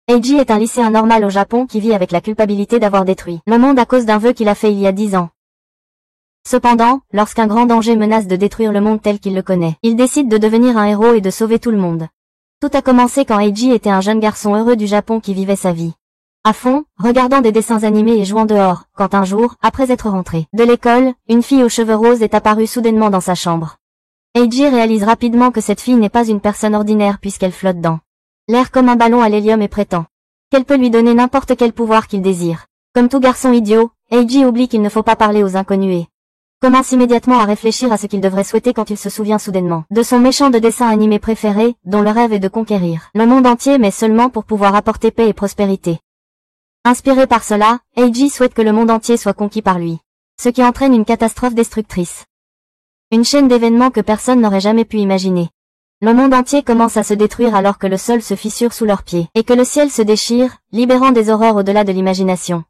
Eiji est un lycéen normal au Japon qui vit avec la culpabilité d'avoir détruit le monde à cause d'un vœu qu'il a fait il y a 10 ans. Cependant, lorsqu'un grand danger menace de détruire le monde tel qu'il le connaît, il décide de devenir un héros et de sauver tout le monde. Tout a commencé quand Eiji était un jeune garçon heureux du Japon qui vivait sa vie à fond, regardant des dessins animés et jouant dehors, quand un jour, après être rentré de l'école, une fille aux cheveux roses est apparue soudainement dans sa chambre. Eiji réalise rapidement que cette fille n'est pas une personne ordinaire puisqu'elle flotte dans l'air comme un ballon à l'hélium et prétend qu'elle peut lui donner n'importe quel pouvoir qu'il désire. Comme tout garçon idiot, Eiji oublie qu'il ne faut pas parler aux inconnus et commence immédiatement à réfléchir à ce qu'il devrait souhaiter quand il se souvient soudainement de son méchant de dessin animé préféré, dont le rêve est de conquérir le monde entier mais seulement pour pouvoir apporter paix et prospérité. Inspiré par cela, Eiji souhaite que le monde entier soit conquis par lui. Ce qui entraîne une catastrophe destructrice. Une chaîne d'événements que personne n'aurait jamais pu imaginer. Le monde entier commence à se détruire alors que le sol se fissure sous leurs pieds, et que le ciel se déchire, libérant des horreurs au-delà de l'imagination.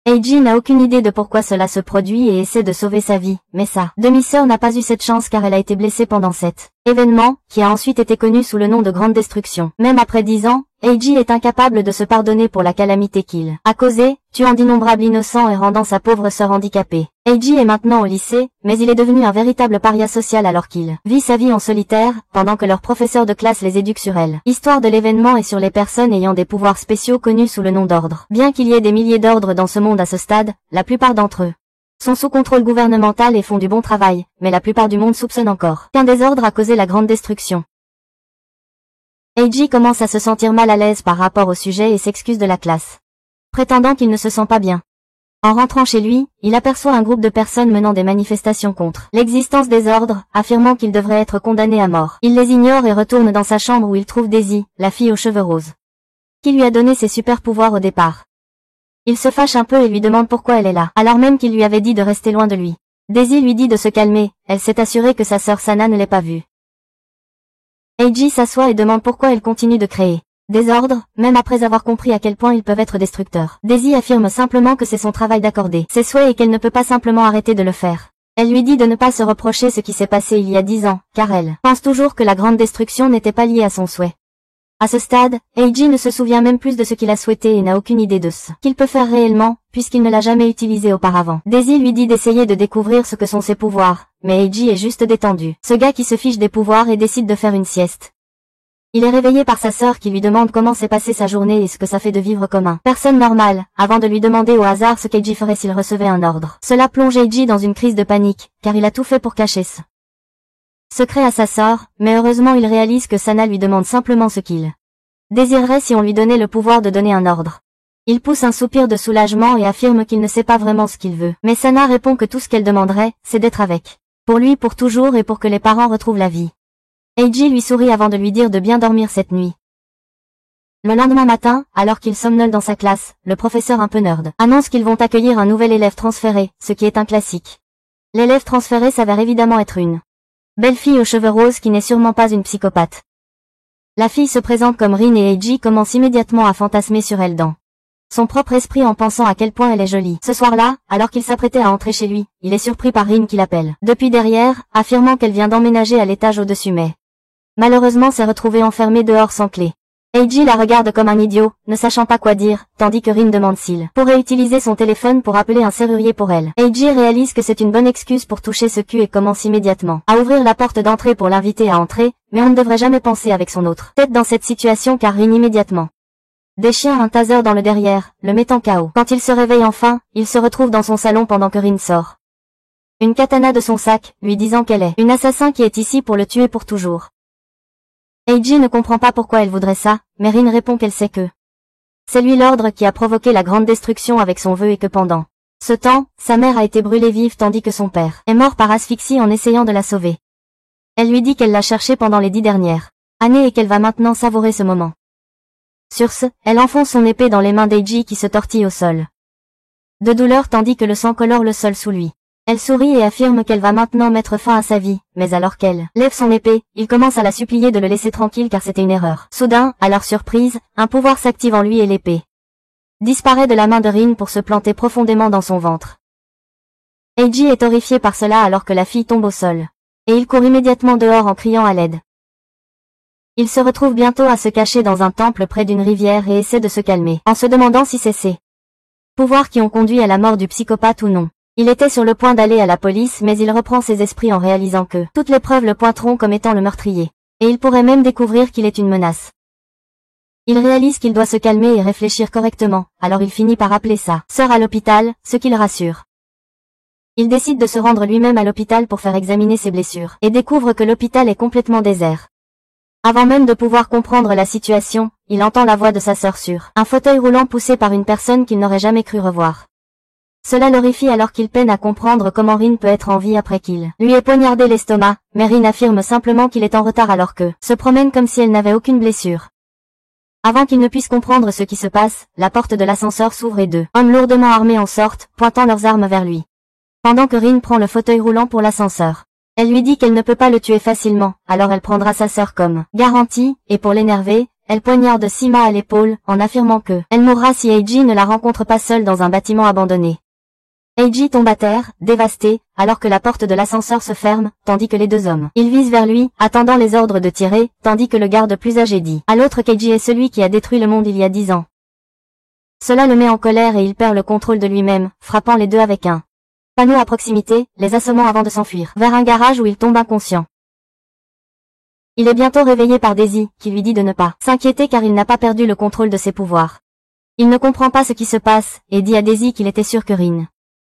Eiji n'a aucune idée de pourquoi cela se produit et essaie de sauver sa vie, mais sa demi-sœur n'a pas eu cette chance car elle a été blessée pendant cet événement, qui a ensuite été connu sous le nom de Grande Destruction. Même après 10 ans, Eiji est incapable de se pardonner pour la calamité qu'il a causée, tuant d'innombrables innocents et rendant sa pauvre sœur handicapée. Eiji est maintenant au lycée, mais il est devenu un véritable paria social alors qu'il vit sa vie en solitaire, pendant que leur professeur de classe les éduque sur elle. Histoire de l'événement et sur les personnes ayant des pouvoirs spéciaux connus sous le nom d'ordre. Bien qu'il y ait des milliers d'ordres dans ce monde à ce stade, la plupart d'entre eux sont sous contrôle gouvernemental et font du bon travail, mais la plupart du monde soupçonne encore qu'un désordre a causé la grande destruction. Eiji commence à se sentir mal à l'aise par rapport au sujet et s'excuse de la classe, prétendant qu'il ne se sent pas bien. En rentrant chez lui, il aperçoit un groupe de personnes menant des manifestations contre l'existence des ordres, affirmant qu'ils devraient être condamnés à mort. Il les ignore et retourne dans sa chambre où il trouve Daisy, la fille aux cheveux roses, qui lui a donné ses super pouvoirs au départ. Il se fâche un peu et lui demande pourquoi elle est là, alors même qu'il lui avait dit de rester loin de lui. Daisy lui dit de se calmer, elle s'est assurée que sa sœur Sana ne l'ait pas vue. Eiji s'assoit et demande pourquoi elle continue de créer des ordres, même après avoir compris à quel point ils peuvent être destructeurs. Daisy affirme simplement que c'est son travail d'accorder ses souhaits et qu'elle ne peut pas simplement arrêter de le faire. Elle lui dit de ne pas se reprocher ce qui s'est passé il y a 10 ans, car elle pense toujours que la grande destruction n'était pas liée à son souhait. À ce stade, Eiji ne se souvient même plus de ce qu'il a souhaité et n'a aucune idée de ce qu'il peut faire réellement, puisqu'il ne l'a jamais utilisé auparavant. Daisy lui dit d'essayer de découvrir ce que sont ses pouvoirs, mais Eiji est juste détendu. Ce gars qui se fiche des pouvoirs et décide de faire une sieste. Il est réveillé par sa sœur qui lui demande comment s'est passée sa journée et ce que ça fait de vivre comme un personne normale, avant de lui demander au hasard ce qu'Eiji ferait s'il recevait un ordre. Cela plonge Eiji dans une crise de panique, car il a tout fait pour cacher ce secret à sa sœur, mais heureusement il réalise que Sana lui demande simplement ce qu'il désirerait si on lui donnait le pouvoir de donner un ordre. Il pousse un soupir de soulagement et affirme qu'il ne sait pas vraiment ce qu'il veut. Mais Sana répond que tout ce qu'elle demanderait, c'est d'être avec pour lui pour toujours et pour que les parents retrouvent la vie. Eiji lui sourit avant de lui dire de bien dormir cette nuit. Le lendemain matin, alors qu'il somnole dans sa classe, le professeur un peu nerd annonce qu'ils vont accueillir un nouvel élève transféré, ce qui est un classique. L'élève transféré s'avère évidemment être une belle fille aux cheveux roses qui n'est sûrement pas une psychopathe. La fille se présente comme Rin et Eiji commence immédiatement à fantasmer sur elle dans son propre esprit en pensant à quel point elle est jolie. Ce soir-là, alors qu'il s'apprêtait à entrer chez lui, il est surpris par Rin qui l'appelle depuis derrière, affirmant qu'elle vient d'emménager à l'étage au-dessus mais malheureusement s'est retrouvée enfermée dehors sans clé. Eiji la regarde comme un idiot, ne sachant pas quoi dire, tandis que Rin demande s'il pourrait utiliser son téléphone pour appeler un serrurier pour elle. Eiji réalise que c'est une bonne excuse pour toucher ce cul et commence immédiatement à ouvrir la porte d'entrée pour l'inviter à entrer, mais on ne devrait jamais penser avec son autre tête dans cette situation car Rin immédiatement déchire un taser dans le derrière, le mettant KO. Quand il se réveille enfin, il se retrouve dans son salon pendant que Rin sort une katana de son sac, lui disant qu'elle est une assassin qui est ici pour le tuer pour toujours. Eiji ne comprend pas pourquoi elle voudrait ça, mais Rin répond qu'elle sait que c'est lui l'ordre qui a provoqué la grande destruction avec son vœu et que pendant ce temps, sa mère a été brûlée vive tandis que son père est mort par asphyxie en essayant de la sauver. Elle lui dit qu'elle l'a cherché pendant les 10 dernières années et qu'elle va maintenant savourer ce moment. Sur ce, elle enfonce son épée dans les mains d'Eiji qui se tortille au sol de douleur tandis que le sang colore le sol sous lui. Elle sourit et affirme qu'elle va maintenant mettre fin à sa vie, mais alors qu'elle lève son épée, il commence à la supplier de le laisser tranquille car c'était une erreur. Soudain, à leur surprise, un pouvoir s'active en lui et l'épée disparaît de la main de Rin pour se planter profondément dans son ventre. Eiji est horrifié par cela alors que la fille tombe au sol. Et il court immédiatement dehors en criant à l'aide. Il se retrouve bientôt à se cacher dans un temple près d'une rivière et essaie de se calmer, en se demandant si c'est ses pouvoirs qui ont conduit à la mort du psychopathe ou non. Il était sur le point d'aller à la police mais il reprend ses esprits en réalisant que toutes les preuves le pointeront comme étant le meurtrier. Et il pourrait même découvrir qu'il est une menace. Il réalise qu'il doit se calmer et réfléchir correctement, alors il finit par appeler sa sœur à l'hôpital, ce qui le rassure. Il décide de se rendre lui-même à l'hôpital pour faire examiner ses blessures, et découvre que l'hôpital est complètement désert. Avant même de pouvoir comprendre la situation, il entend la voix de sa sœur sur un fauteuil roulant poussé par une personne qu'il n'aurait jamais cru revoir. Cela l'horrifie alors qu'il peine à comprendre comment Rin peut être en vie après qu'il lui ait poignardé l'estomac, mais Rin affirme simplement qu'il est en retard alors que se promène comme si elle n'avait aucune blessure. Avant qu'il ne puisse comprendre ce qui se passe, la porte de l'ascenseur s'ouvre et deux hommes lourdement armés en sortent, pointant leurs armes vers lui. Pendant que Rin prend le fauteuil roulant pour l'ascenseur. Elle lui dit qu'elle ne peut pas le tuer facilement, alors elle prendra sa sœur comme garantie, et pour l'énerver, elle poignarde Sima à l'épaule, en affirmant que elle mourra si Eiji ne la rencontre pas seule dans un bâtiment abandonné. Eiji tombe à terre, dévasté, alors que la porte de l'ascenseur se ferme, tandis que les deux hommes, ils visent vers lui, attendant les ordres de tirer, tandis que le garde plus âgé dit à l'autre qu'Eiji est celui qui a détruit le monde il y a 10 ans. Cela le met en colère et il perd le contrôle de lui-même, frappant les deux avec un panneau à proximité, les assommant avant de s'enfuir vers un garage où il tombe inconscient. Il est bientôt réveillé par Daisy, qui lui dit de ne pas s'inquiéter car il n'a pas perdu le contrôle de ses pouvoirs. Il ne comprend pas ce qui se passe, et dit à Daisy qu'il était sûr que Rin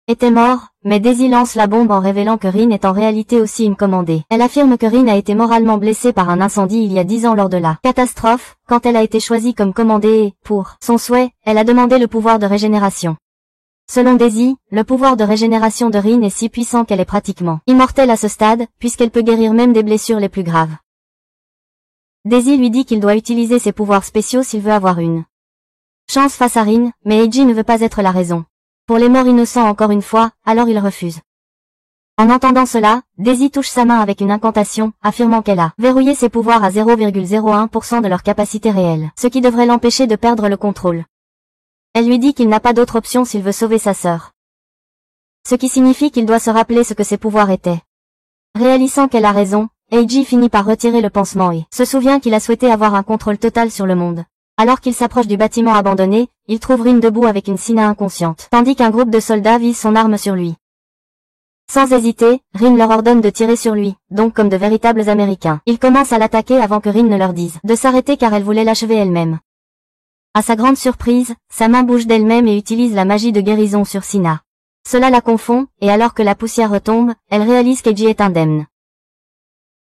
était mort, mais Daisy lance la bombe en révélant que Rin est en réalité aussi une commandée. Elle affirme que Rin a été moralement blessée par un incendie il y a 10 ans lors de la catastrophe, quand elle a été choisie comme commandée et, pour son souhait, elle a demandé le pouvoir de régénération. Selon Daisy, le pouvoir de régénération de Rin est si puissant qu'elle est pratiquement immortelle à ce stade, puisqu'elle peut guérir même des blessures les plus graves. Daisy lui dit qu'il doit utiliser ses pouvoirs spéciaux s'il veut avoir une chance face à Rin, mais Eiji ne veut pas être la raison. Pour les morts innocents encore une fois, alors il refuse. En entendant cela, Daisy touche sa main avec une incantation, affirmant qu'elle a verrouillé ses pouvoirs à 0,01% de leur capacité réelle, ce qui devrait l'empêcher de perdre le contrôle. Elle lui dit qu'il n'a pas d'autre option s'il veut sauver sa sœur. Ce qui signifie qu'il doit se rappeler ce que ses pouvoirs étaient. Réalisant qu'elle a raison, Eiji finit par retirer le pansement et se souvient qu'il a souhaité avoir un contrôle total sur le monde. Alors qu'il s'approche du bâtiment abandonné, il trouve Rin debout avec une Sina inconsciente, tandis qu'un groupe de soldats vise son arme sur lui. Sans hésiter, Rin leur ordonne de tirer sur lui, donc comme de véritables Américains. Ils commencent à l'attaquer avant que Rin ne leur dise de s'arrêter car elle voulait l'achever elle-même. À sa grande surprise, sa main bouge d'elle-même et utilise la magie de guérison sur Sina. Cela la confond, et alors que la poussière retombe, elle réalise qu'Eiji est indemne.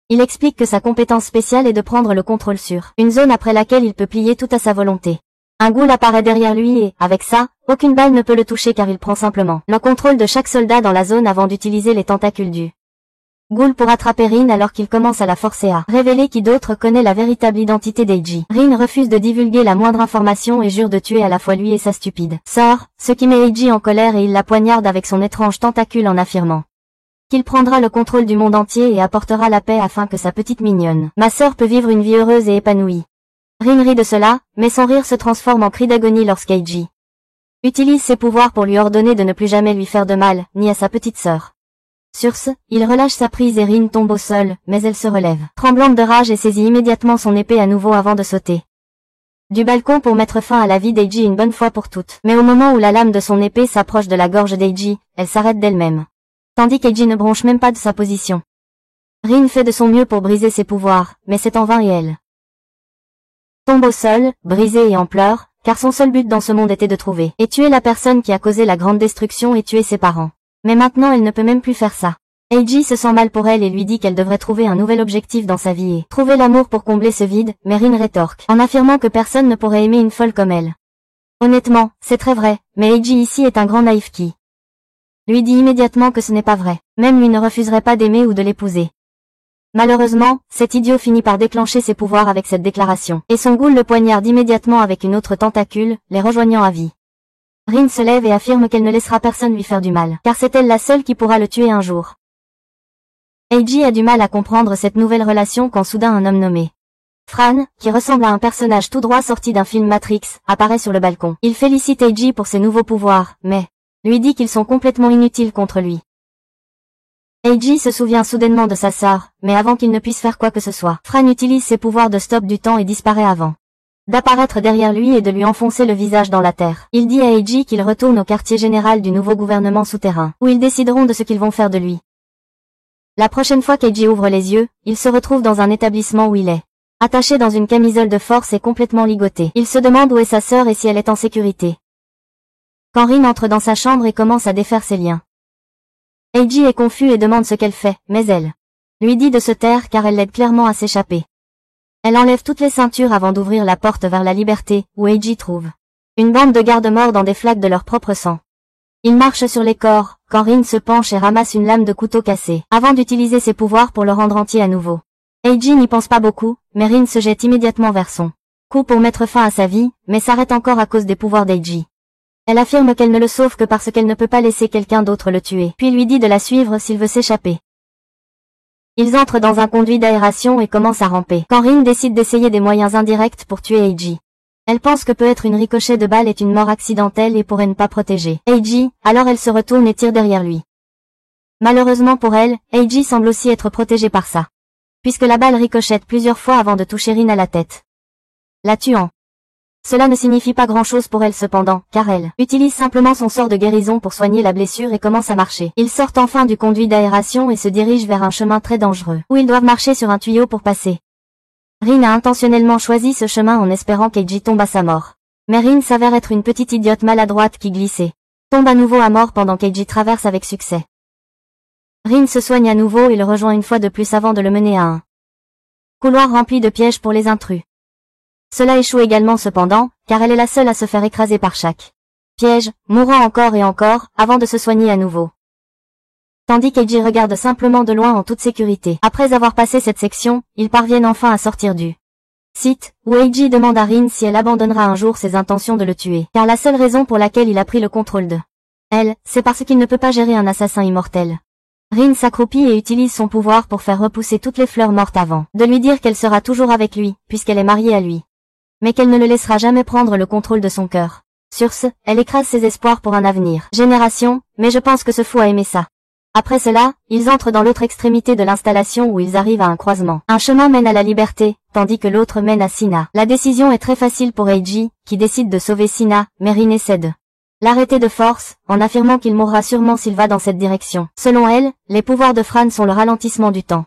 Il explique que sa compétence spéciale est de prendre le contrôle sur une zone après laquelle il peut plier tout à sa volonté. Un ghoul apparaît derrière lui et, avec ça, aucune balle ne peut le toucher car il prend simplement le contrôle de chaque soldat dans la zone avant d'utiliser les tentacules du ghoul pour attraper Rin alors qu'il commence à la forcer à révéler qui d'autre connaît la véritable identité d'Eiji. Rin refuse de divulguer la moindre information et jure de tuer à la fois lui et sa stupide sœur, ce qui met Eiji en colère et il la poignarde avec son étrange tentacule en affirmant qu'il prendra le contrôle du monde entier et apportera la paix afin que sa petite mignonne ma sœur peut vivre une vie heureuse et épanouie. Rin rit de cela, mais son rire se transforme en cri d'agonie lorsqu'Eiji utilise ses pouvoirs pour lui ordonner de ne plus jamais lui faire de mal, ni à sa petite sœur. Sur ce, il relâche sa prise et Rin tombe au sol, mais elle se relève, tremblante de rage et saisit immédiatement son épée à nouveau avant de sauter du balcon pour mettre fin à la vie d'Eiji une bonne fois pour toutes. Mais au moment où la lame de son épée s'approche de la gorge d'Eiji, elle s'arrête d'elle-même. Tandis qu'Eiji ne bronche même pas de sa position. Rin fait de son mieux pour briser ses pouvoirs, mais c'est en vain et elle tombe au sol, brisée et en pleurs, car son seul but dans ce monde était de trouver et tuer la personne qui a causé la grande destruction et tuer ses parents. Mais maintenant elle ne peut même plus faire ça. Eiji se sent mal pour elle et lui dit qu'elle devrait trouver un nouvel objectif dans sa vie et trouver l'amour pour combler ce vide, mais Rin rétorque, en affirmant que personne ne pourrait aimer une folle comme elle. Honnêtement, c'est très vrai, mais Eiji ici est un grand naïf qui lui dit immédiatement que ce n'est pas vrai, même lui ne refuserait pas d'aimer ou de l'épouser. Malheureusement, cet idiot finit par déclencher ses pouvoirs avec cette déclaration, et son ghoul le poignarde immédiatement avec une autre tentacule, les rejoignant à vie. Rin se lève et affirme qu'elle ne laissera personne lui faire du mal, car c'est elle la seule qui pourra le tuer un jour. Eiji a du mal à comprendre cette nouvelle relation quand soudain un homme nommé Fran, qui ressemble à un personnage tout droit sorti d'un film Matrix, apparaît sur le balcon. Il félicite Eiji pour ses nouveaux pouvoirs, mais lui dit qu'ils sont complètement inutiles contre lui. Eiji se souvient soudainement de sa sœur, mais avant qu'il ne puisse faire quoi que ce soit, Fran utilise ses pouvoirs de stop du temps et disparaît avant d'apparaître derrière lui et de lui enfoncer le visage dans la terre. Il dit à Eiji qu'il retourne au quartier général du nouveau gouvernement souterrain, où ils décideront de ce qu'ils vont faire de lui. La prochaine fois qu'Eiji ouvre les yeux, il se retrouve dans un établissement où il est attaché dans une camisole de force et complètement ligoté. Il se demande où est sa sœur et si elle est en sécurité. Quand Rin entre dans sa chambre et commence à défaire ses liens. Eiji est confus et demande ce qu'elle fait, mais elle lui dit de se taire car elle l'aide clairement à s'échapper. Elle enlève toutes les ceintures avant d'ouvrir la porte vers la liberté, où Eiji trouve une bande de gardes-morts dans des flaques de leur propre sang. Il marche sur les corps, quand Rin se penche et ramasse une lame de couteau cassée, avant d'utiliser ses pouvoirs pour le rendre entier à nouveau. Eiji n'y pense pas beaucoup, mais Rin se jette immédiatement vers son coup pour mettre fin à sa vie, mais s'arrête encore à cause des pouvoirs d'Eiji. Elle affirme qu'elle ne le sauve que parce qu'elle ne peut pas laisser quelqu'un d'autre le tuer, puis lui dit de la suivre s'il veut s'échapper. Ils entrent dans un conduit d'aération et commencent à ramper, quand Rin décide d'essayer des moyens indirects pour tuer Eiji. Elle pense que peut-être une ricochet de balle est une mort accidentelle et pourrait ne pas protéger Eiji, alors elle se retourne et tire derrière lui. Malheureusement pour elle, Eiji semble aussi être protégé par ça, puisque la balle ricochette plusieurs fois avant de toucher Rin à la tête, la tuant. Cela ne signifie pas grand-chose pour elle cependant, car elle utilise simplement son sort de guérison pour soigner la blessure et commence à marcher. Ils sortent enfin du conduit d'aération et se dirigent vers un chemin très dangereux, où ils doivent marcher sur un tuyau pour passer. Rin a intentionnellement choisi ce chemin en espérant qu'Eiji tombe à sa mort. Mais Rin s'avère être une petite idiote maladroite qui glissait, tombe à nouveau à mort pendant qu'Eiji traverse avec succès. Rin se soigne à nouveau et le rejoint une fois de plus avant de le mener à un couloir rempli de pièges pour les intrus. Cela échoue également cependant, car elle est la seule à se faire écraser par chaque piège, mourant encore et encore, avant de se soigner à nouveau. Tandis qu'Eiji regarde simplement de loin en toute sécurité. Après avoir passé cette section, ils parviennent enfin à sortir du site, où Eiji demande à Rin si elle abandonnera un jour ses intentions de le tuer, car la seule raison pour laquelle il a pris le contrôle de elle, c'est parce qu'il ne peut pas gérer un assassin immortel. Rin s'accroupit et utilise son pouvoir pour faire repousser toutes les fleurs mortes avant de lui dire qu'elle sera toujours avec lui, puisqu'elle est mariée à lui. Mais qu'elle ne le laissera jamais prendre le contrôle de son cœur. Sur ce, elle écrase ses espoirs pour un avenir. Génération, mais je pense que ce fou a aimé ça. Après cela, ils entrent dans l'autre extrémité de l'installation où ils arrivent à un croisement. Un chemin mène à la liberté, tandis que l'autre mène à Sina. La décision est très facile pour Eiji, qui décide de sauver Sina, mais Rin essaie de l'arrêter de force, en affirmant qu'il mourra sûrement s'il va dans cette direction. Selon elle, les pouvoirs de Fran sont le ralentissement du temps.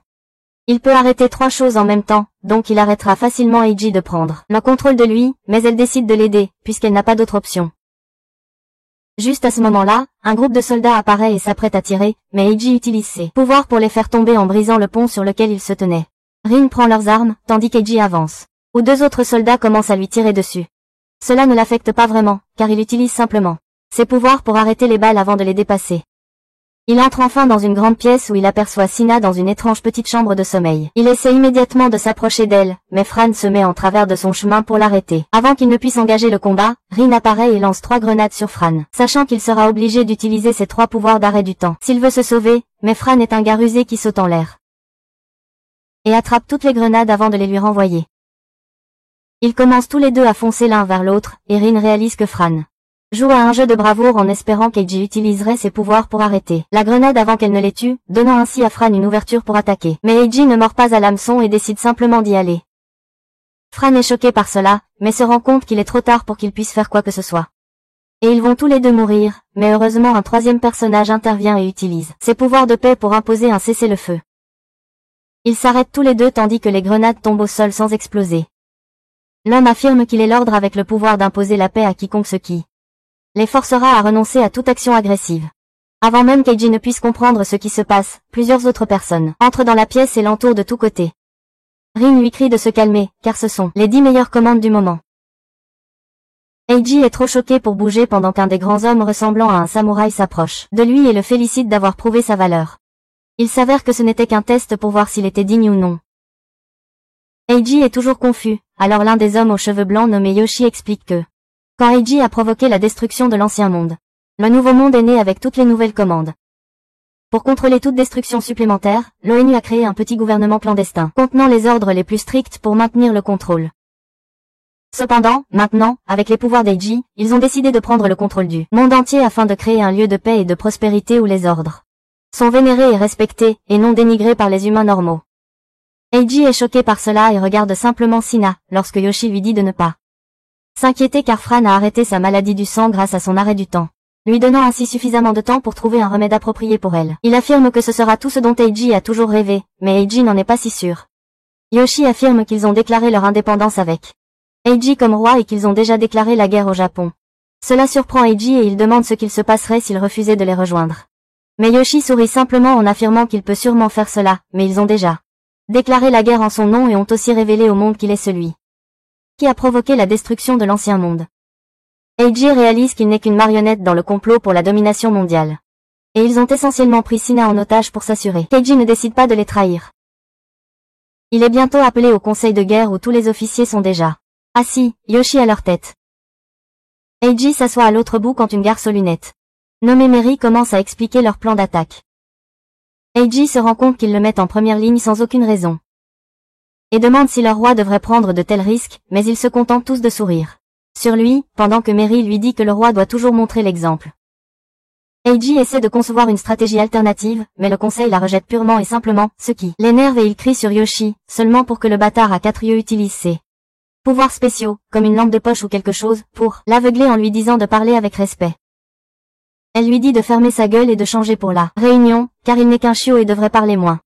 Il peut arrêter 3 choses en même temps, donc il arrêtera facilement Eiji de prendre le contrôle de lui, mais elle décide de l'aider, puisqu'elle n'a pas d'autre option. Juste à ce moment-là, un groupe de soldats apparaît et s'apprête à tirer, mais Eiji utilise ses pouvoirs pour les faire tomber en brisant le pont sur lequel ils se tenaient. Rin prend leurs armes, tandis qu'Eiji avance, où 2 autres soldats commencent à lui tirer dessus. Cela ne l'affecte pas vraiment, car il utilise simplement ses pouvoirs pour arrêter les balles avant de les dépasser. Il entre enfin dans une grande pièce où il aperçoit Sina dans une étrange petite chambre de sommeil. Il essaie immédiatement de s'approcher d'elle, mais Fran se met en travers de son chemin pour l'arrêter. Avant qu'il ne puisse engager le combat, Rin apparaît et lance 3 grenades sur Fran, sachant qu'il sera obligé d'utiliser ses 3 pouvoirs d'arrêt du temps s'il veut se sauver, mais Fran est un gars rusé qui saute en l'air et attrape toutes les grenades avant de les lui renvoyer. Ils commencent tous les deux à foncer l'un vers l'autre, et Rin réalise que Fran joue à un jeu de bravoure en espérant qu'Eiji utiliserait ses pouvoirs pour arrêter la grenade avant qu'elle ne les tue, donnant ainsi à Fran une ouverture pour attaquer. Mais Eiji ne mord pas à l'hameçon et décide simplement d'y aller. Fran est choqué par cela, mais se rend compte qu'il est trop tard pour qu'il puisse faire quoi que ce soit. Et ils vont tous les deux mourir, mais heureusement un 3e personnage intervient et utilise ses pouvoirs de paix pour imposer un cessez-le-feu. Ils s'arrêtent tous les deux tandis que les grenades tombent au sol sans exploser. L'homme affirme qu'il est l'ordre avec le pouvoir d'imposer la paix à quiconque ce qui les forcera à renoncer à toute action agressive. Avant même qu'Eiji ne puisse comprendre ce qui se passe, plusieurs autres personnes entrent dans la pièce et l'entourent de tous côtés. Rin lui crie de se calmer, car ce sont les 10 meilleures commandes du moment. Eiji est trop choqué pour bouger pendant qu'un des grands hommes ressemblant à un samouraï s'approche de lui et le félicite d'avoir prouvé sa valeur. Il s'avère que ce n'était qu'un test pour voir s'il était digne ou non. Eiji est toujours confus, alors l'un des hommes aux cheveux blancs nommé Yoshi explique que quand Eiji a provoqué la destruction de l'ancien monde, le nouveau monde est né avec toutes les nouvelles commandes. Pour contrôler toute destruction supplémentaire, l'ONU a créé un petit gouvernement clandestin, contenant les ordres les plus stricts pour maintenir le contrôle. Cependant, maintenant, avec les pouvoirs d'Eiji, ils ont décidé de prendre le contrôle du monde entier afin de créer un lieu de paix et de prospérité où les ordres sont vénérés et respectés, et non dénigrés par les humains normaux. Eiji est choqué par cela et regarde simplement Sina, lorsque Yoshi lui dit de ne pas s'inquiéter car Fran a arrêté sa maladie du sang grâce à son arrêt du temps, lui donnant ainsi suffisamment de temps pour trouver un remède approprié pour elle. Il affirme que ce sera tout ce dont Eiji a toujours rêvé, mais Eiji n'en est pas si sûr. Yoshi affirme qu'ils ont déclaré leur indépendance avec Eiji comme roi et qu'ils ont déjà déclaré la guerre au Japon. Cela surprend Eiji et il demande ce qu'il se passerait s'il refusait de les rejoindre. Mais Yoshi sourit simplement en affirmant qu'il peut sûrement faire cela, mais ils ont déjà déclaré la guerre en son nom et ont aussi révélé au monde qu'il est celui qui a provoqué la destruction de l'ancien monde. Eiji réalise qu'il n'est qu'une marionnette dans le complot pour la domination mondiale. Et ils ont essentiellement pris Sina en otage pour s'assurer qu'Eiji ne décide pas de les trahir. Il est bientôt appelé au conseil de guerre où tous les officiers sont déjà assis, Yoshi à leur tête. Eiji s'assoit à l'autre bout quand une garce aux lunettes nommée Mary commence à expliquer leur plan d'attaque. Eiji se rend compte qu'ils le mettent en première ligne sans aucune raison. Et demande si leur roi devrait prendre de tels risques, mais ils se contentent tous de sourire sur lui, pendant que Mary lui dit que le roi doit toujours montrer l'exemple. Eiji essaie de concevoir une stratégie alternative, mais le conseil la rejette purement et simplement, ce qui l'énerve et il crie sur Yoshi, seulement pour que le bâtard à 4 yeux utilise ses pouvoirs spéciaux, comme une lampe de poche ou quelque chose, pour l'aveugler en lui disant de parler avec respect. Elle lui dit de fermer sa gueule et de changer pour la réunion, car il n'est qu'un chiot et devrait parler moins.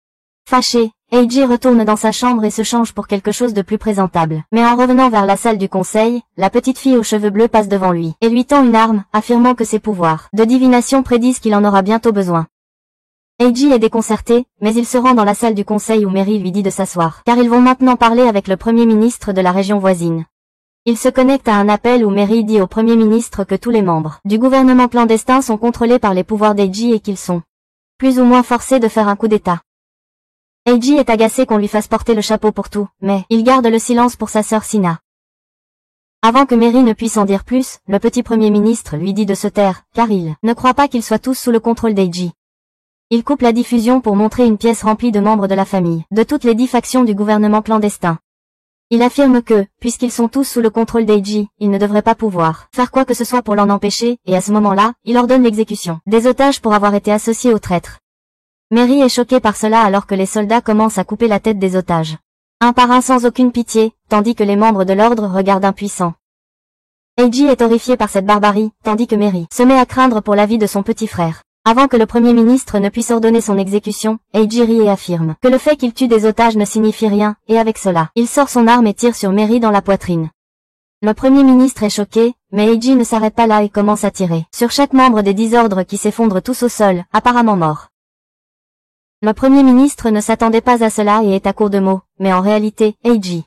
Fâché, Eiji retourne dans sa chambre et se change pour quelque chose de plus présentable. Mais en revenant vers la salle du conseil, la petite fille aux cheveux bleus passe devant lui et lui tend une arme, affirmant que ses pouvoirs de divination prédisent qu'il en aura bientôt besoin. Eiji est déconcerté, mais il se rend dans la salle du conseil où Mary lui dit de s'asseoir, car ils vont maintenant parler avec le premier ministre de la région voisine. Il se connecte à un appel où Mary dit au premier ministre que tous les membres du gouvernement clandestin sont contrôlés par les pouvoirs d'Eiji et qu'ils sont plus ou moins forcés de faire un coup d'état. Eiji est agacé qu'on lui fasse porter le chapeau pour tout, mais il garde le silence pour sa sœur Sina. Avant que Mary ne puisse en dire plus, le petit premier ministre lui dit de se taire, car il ne croit pas qu'ils soient tous sous le contrôle d'Eiji. Il coupe la diffusion pour montrer une pièce remplie de membres de la famille, de toutes les 10 factions du gouvernement clandestin. Il affirme que, puisqu'ils sont tous sous le contrôle d'Eiji, ils ne devraient pas pouvoir faire quoi que ce soit pour l'en empêcher, et à ce moment-là, il ordonne l'exécution des otages pour avoir été associés aux traîtres. Mary est choquée par cela alors que les soldats commencent à couper la tête des otages, un par un sans aucune pitié, tandis que les membres de l'ordre regardent impuissants. Eiji est horrifié par cette barbarie, tandis que Mary se met à craindre pour la vie de son petit frère. Avant que le premier ministre ne puisse ordonner son exécution, Eiji rit et affirme que le fait qu'il tue des otages ne signifie rien, et avec cela, il sort son arme et tire sur Mary dans la poitrine. Le premier ministre est choqué, mais Eiji ne s'arrête pas là et commence à tirer sur chaque membre des 10 ordres qui s'effondrent tous au sol, apparemment morts. Le premier ministre ne s'attendait pas à cela et est à court de mots, mais en réalité, Eiji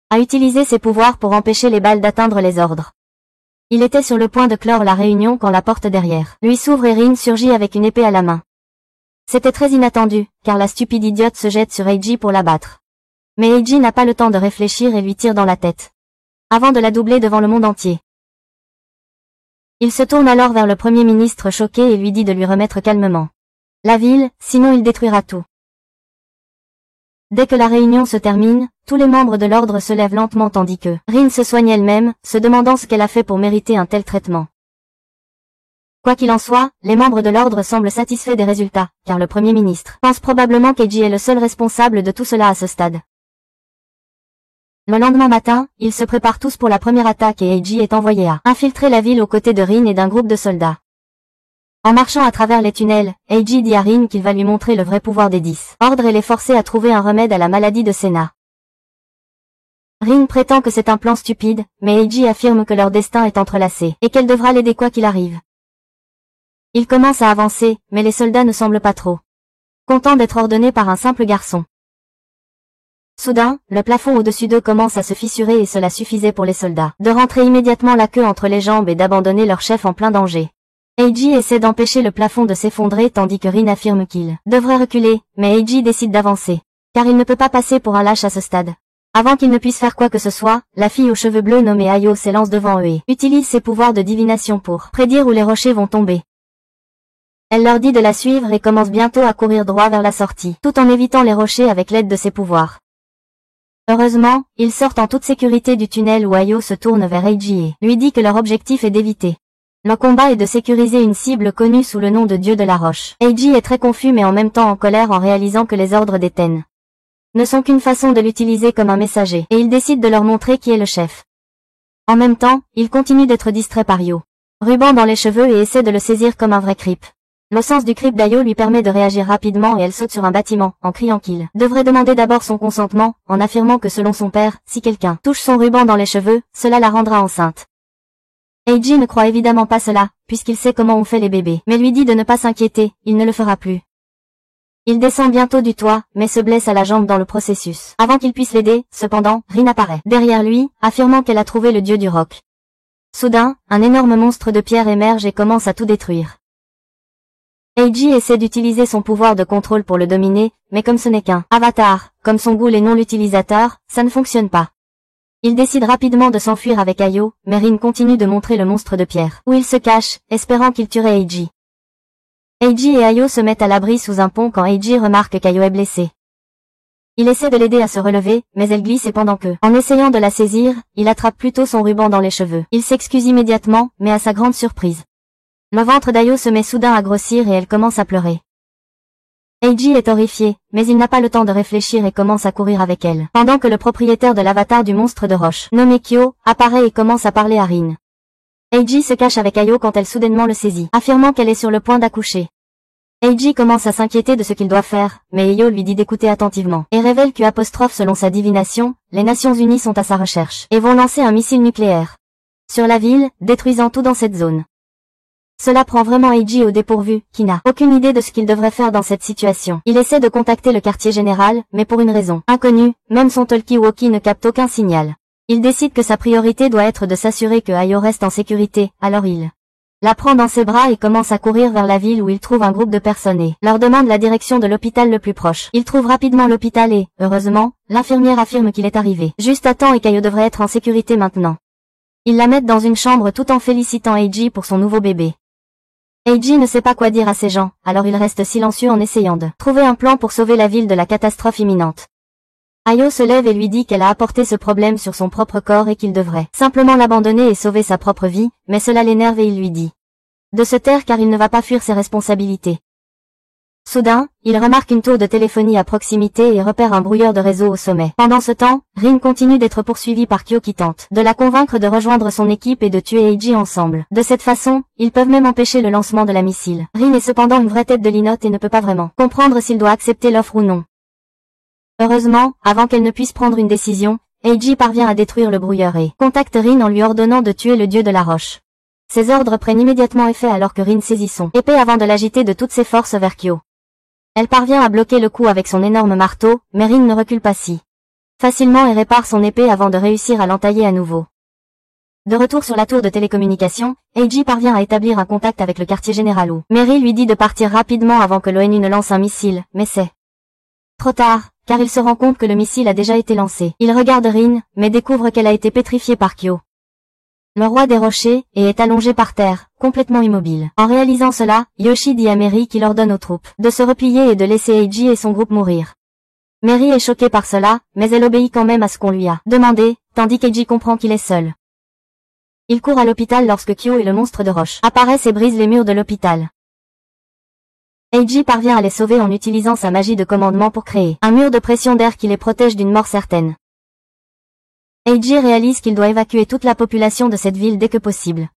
a utilisé ses pouvoirs pour empêcher les balles d'atteindre les ordres. Il était sur le point de clore la réunion quand la porte derrière lui s'ouvre et Rin surgit avec une épée à la main. C'était très inattendu, car la stupide idiote se jette sur Eiji pour l'abattre. Mais Eiji n'a pas le temps de réfléchir et lui tire dans la tête, avant de la doubler devant le monde entier. Il se tourne alors vers le premier ministre choqué et lui dit de lui remettre calmement la ville, sinon il détruira tout. Dès que la réunion se termine, tous les membres de l'ordre se lèvent lentement tandis que Rin se soigne elle-même, se demandant ce qu'elle a fait pour mériter un tel traitement. Quoi qu'il en soit, les membres de l'ordre semblent satisfaits des résultats, car le premier ministre pense probablement qu'Eiji est le seul responsable de tout cela à ce stade. Le lendemain matin, ils se préparent tous pour la première attaque et Eiji est envoyé à infiltrer la ville aux côtés de Rin et d'un groupe de soldats. En marchant à travers les tunnels, Eiji dit à Rin qu'il va lui montrer le vrai pouvoir des 10 ordres et les forcer à trouver un remède à la maladie de Senna. Rin prétend que c'est un plan stupide, mais Eiji affirme que leur destin est entrelacé, et qu'elle devra l'aider quoi qu'il arrive. Il commence à avancer, mais les soldats ne semblent pas trop contents d'être ordonnés par un simple garçon. Soudain, le plafond au-dessus d'eux commence à se fissurer et cela suffisait pour les soldats de rentrer immédiatement la queue entre les jambes et d'abandonner leur chef en plein danger. Eiji essaie d'empêcher le plafond de s'effondrer tandis que Rin affirme qu'il devrait reculer, mais Eiji décide d'avancer, car il ne peut pas passer pour un lâche à ce stade. Avant qu'il ne puisse faire quoi que ce soit, la fille aux cheveux bleus nommée Ayo s'élance devant eux et utilise ses pouvoirs de divination pour prédire où les rochers vont tomber. Elle leur dit de la suivre et commence bientôt à courir droit vers la sortie, tout en évitant les rochers avec l'aide de ses pouvoirs. Heureusement, ils sortent en toute sécurité du tunnel où Ayo se tourne vers Eiji et lui dit que leur objectif est d'éviter Le combat est de sécuriser une cible connue sous le nom de Dieu de la Roche. Eiji est très confus mais en même temps en colère en réalisant que les ordres des Ten ne sont qu'une façon de l'utiliser comme un messager, et il décide de leur montrer qui est le chef. En même temps, il continue d'être distrait par Yo, ruban dans les cheveux, et essaie de le saisir comme un vrai creep. Le sens du creep d'Ayo lui permet de réagir rapidement et elle saute sur un bâtiment, en criant qu'il devrait demander d'abord son consentement, en affirmant que selon son père, si quelqu'un touche son ruban dans les cheveux, cela la rendra enceinte. Eiji ne croit évidemment pas cela, puisqu'il sait comment on fait les bébés, mais lui dit de ne pas s'inquiéter, il ne le fera plus. Il descend bientôt du toit, mais se blesse à la jambe dans le processus. Avant qu'il puisse l'aider, cependant, Rin apparaît derrière lui, affirmant qu'elle a trouvé le dieu du roc. Soudain, un énorme monstre de pierre émerge et commence à tout détruire. Eiji essaie d'utiliser son pouvoir de contrôle pour le dominer, mais comme ce n'est qu'un avatar, comme son ghoul et non l'utilisateur, ça ne fonctionne pas. Il décide rapidement de s'enfuir avec Ayo, mais Rin continue de montrer le monstre de pierre, où il se cache, espérant qu'il tuerait Eiji. Eiji et Ayo se mettent à l'abri sous un pont quand Eiji remarque qu'Ayo est blessée. Il essaie de l'aider à se relever, mais elle glisse et pendant que, en essayant de la saisir, il attrape plutôt son ruban dans les cheveux. Il s'excuse immédiatement, mais à sa grande surprise, le ventre d'Ayo se met soudain à grossir et elle commence à pleurer. Eiji est horrifié, mais il n'a pas le temps de réfléchir et commence à courir avec elle, pendant que le propriétaire de l'avatar du monstre de roche, nommé Kyo, apparaît et commence à parler à Rin. Eiji se cache avec Ayo quand elle soudainement le saisit, affirmant qu'elle est sur le point d'accoucher. Eiji commence à s'inquiéter de ce qu'il doit faire, mais Ayo lui dit d'écouter attentivement, et révèle que selon sa divination, les Nations Unies sont à sa recherche, et vont lancer un missile nucléaire sur la ville, détruisant tout dans cette zone. Cela prend vraiment Eiji au dépourvu, qui n'a aucune idée de ce qu'il devrait faire dans cette situation. Il essaie de contacter le quartier général, mais pour une raison inconnue, même son talkie-walkie ne capte aucun signal. Il décide que sa priorité doit être de s'assurer que Ayo reste en sécurité, alors il la prend dans ses bras et commence à courir vers la ville où il trouve un groupe de personnes et leur demande la direction de l'hôpital le plus proche. Il trouve rapidement l'hôpital et, heureusement, l'infirmière affirme qu'il est arrivé juste à temps et qu'Ayo devrait être en sécurité maintenant. Ils la mettent dans une chambre tout en félicitant Eiji pour son nouveau bébé. Eiji ne sait pas quoi dire à ces gens, alors il reste silencieux en essayant de trouver un plan pour sauver la ville de la catastrophe imminente. Ayo se lève et lui dit qu'elle a apporté ce problème sur son propre corps et qu'il devrait simplement l'abandonner et sauver sa propre vie, mais cela l'énerve et il lui dit de se taire car il ne va pas fuir ses responsabilités. Soudain, il remarque une tour de téléphonie à proximité et repère un brouilleur de réseau au sommet. Pendant ce temps, Rin continue d'être poursuivi par Kyo qui tente de la convaincre de rejoindre son équipe et de tuer Eiji ensemble. De cette façon, ils peuvent même empêcher le lancement de la missile. Rin est cependant une vraie tête de linotte et ne peut pas vraiment comprendre s'il doit accepter l'offre ou non. Heureusement, avant qu'elle ne puisse prendre une décision, Eiji parvient à détruire le brouilleur et contacte Rin en lui ordonnant de tuer le dieu de la roche. Ses ordres prennent immédiatement effet alors que Rin saisit son épée avant de l'agiter de toutes ses forces vers Kyo. Elle parvient à bloquer le coup avec son énorme marteau, mais Rin ne recule pas si facilement et répare son épée avant de réussir à l'entailler à nouveau. De retour sur la tour de télécommunication, Eiji parvient à établir un contact avec le quartier général où Mary lui dit de partir rapidement avant que l'ONU ne lance un missile, mais c'est trop tard, car il se rend compte que le missile a déjà été lancé. Il regarde Rin, mais découvre qu'elle a été pétrifiée par Kyo, le roi des rochers, et est allongé par terre, complètement immobile. En réalisant cela, Yoshi dit à Mary qu'il ordonne aux troupes de se replier et de laisser Eiji et son groupe mourir. Mary est choquée par cela, mais elle obéit quand même à ce qu'on lui a demandé, tandis qu'Eiji comprend qu'il est seul. Il court à l'hôpital lorsque Kyo et le monstre de roche apparaissent et brisent les murs de l'hôpital. Eiji parvient à les sauver en utilisant sa magie de commandement pour créer un mur de pression d'air qui les protège d'une mort certaine. Eiji réalise qu'il doit évacuer toute la population de cette ville dès que possible.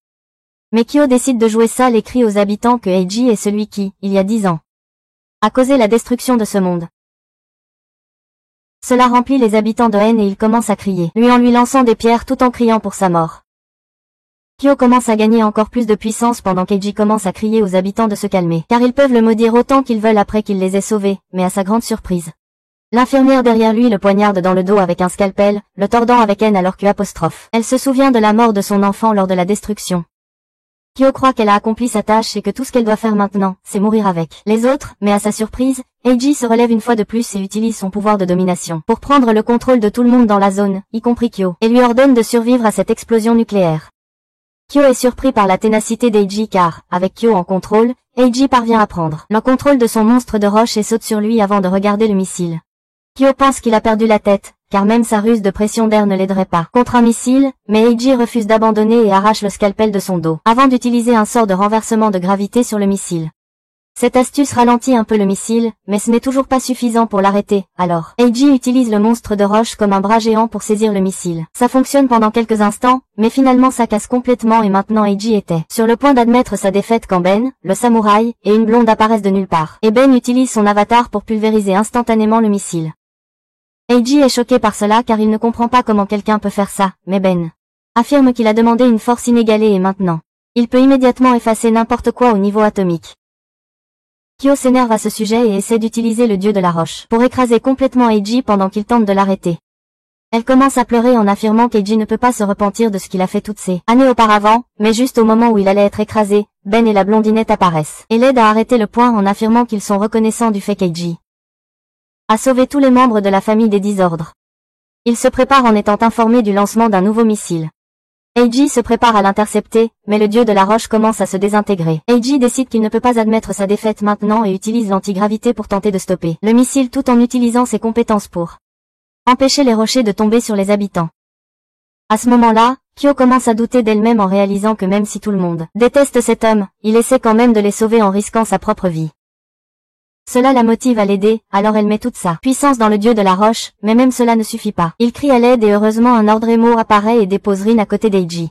Mais Kyo décide de jouer sale et crie aux habitants que Eiji est celui qui, il y a 10 ans, a causé la destruction de ce monde. Cela remplit les habitants de haine et ils commencent à crier, lui en lui lançant des pierres tout en criant pour sa mort. Kyo commence à gagner encore plus de puissance pendant qu'Eiji commence à crier aux habitants de se calmer, car ils peuvent le maudire autant qu'ils veulent après qu'il les ait sauvés, mais à sa grande surprise, l'infirmière derrière lui le poignarde dans le dos avec un scalpel, le tordant avec haine alors que elle se souvient de la mort de son enfant lors de la destruction. Kyo croit qu'elle a accompli sa tâche et que tout ce qu'elle doit faire maintenant, c'est mourir avec les autres, mais à sa surprise, Eiji se relève une fois de plus et utilise son pouvoir de domination pour prendre le contrôle de tout le monde dans la zone, y compris Kyo, et lui ordonne de survivre à cette explosion nucléaire. Kyo est surpris par la ténacité d'Eiji car, avec Kyo en contrôle, Eiji parvient à prendre le contrôle de son monstre de roche et saute sur lui avant de regarder le missile. Kyo pense qu'il a perdu la tête, car même sa ruse de pression d'air ne l'aiderait pas contre un missile, mais Eiji refuse d'abandonner et arrache le scalpel de son dos, avant d'utiliser un sort de renversement de gravité sur le missile. Cette astuce ralentit un peu le missile, mais ce n'est toujours pas suffisant pour l'arrêter, alors Eiji utilise le monstre de roche comme un bras géant pour saisir le missile. Ça fonctionne pendant quelques instants, mais finalement ça casse complètement et maintenant Eiji était sur le point d'admettre sa défaite quand Ben, le samouraï, et une blonde apparaissent de nulle part. Et Ben utilise son avatar pour pulvériser instantanément le missile. Eiji est choqué par cela car il ne comprend pas comment quelqu'un peut faire ça, mais Ben affirme qu'il a demandé une force inégalée et maintenant, il peut immédiatement effacer n'importe quoi au niveau atomique. Kyo s'énerve à ce sujet et essaie d'utiliser le dieu de la roche pour écraser complètement Eiji pendant qu'il tente de l'arrêter. Elle commence à pleurer en affirmant qu'Eiji ne peut pas se repentir de ce qu'il a fait toutes ces années auparavant, mais juste au moment où il allait être écrasé, Ben et la blondinette apparaissent et l'aident à arrêter le point en affirmant qu'ils sont reconnaissants du fait qu'Eiji a sauvé tous les membres de la famille des désordres. Il se prépare en étant informé du lancement d'un nouveau missile. Eiji se prépare à l'intercepter, mais le dieu de la roche commence à se désintégrer. Eiji décide qu'il ne peut pas admettre sa défaite maintenant et utilise l'antigravité pour tenter de stopper le missile tout en utilisant ses compétences pour empêcher les rochers de tomber sur les habitants. À ce moment-là, Kyo commence à douter d'elle-même en réalisant que même si tout le monde déteste cet homme, il essaie quand même de les sauver en risquant sa propre vie. Cela la motive à l'aider, alors elle met toute sa puissance dans le dieu de la roche, mais même cela ne suffit pas. Il crie à l'aide et heureusement un Ordremo apparaît et dépose Rin à côté d'Eiji,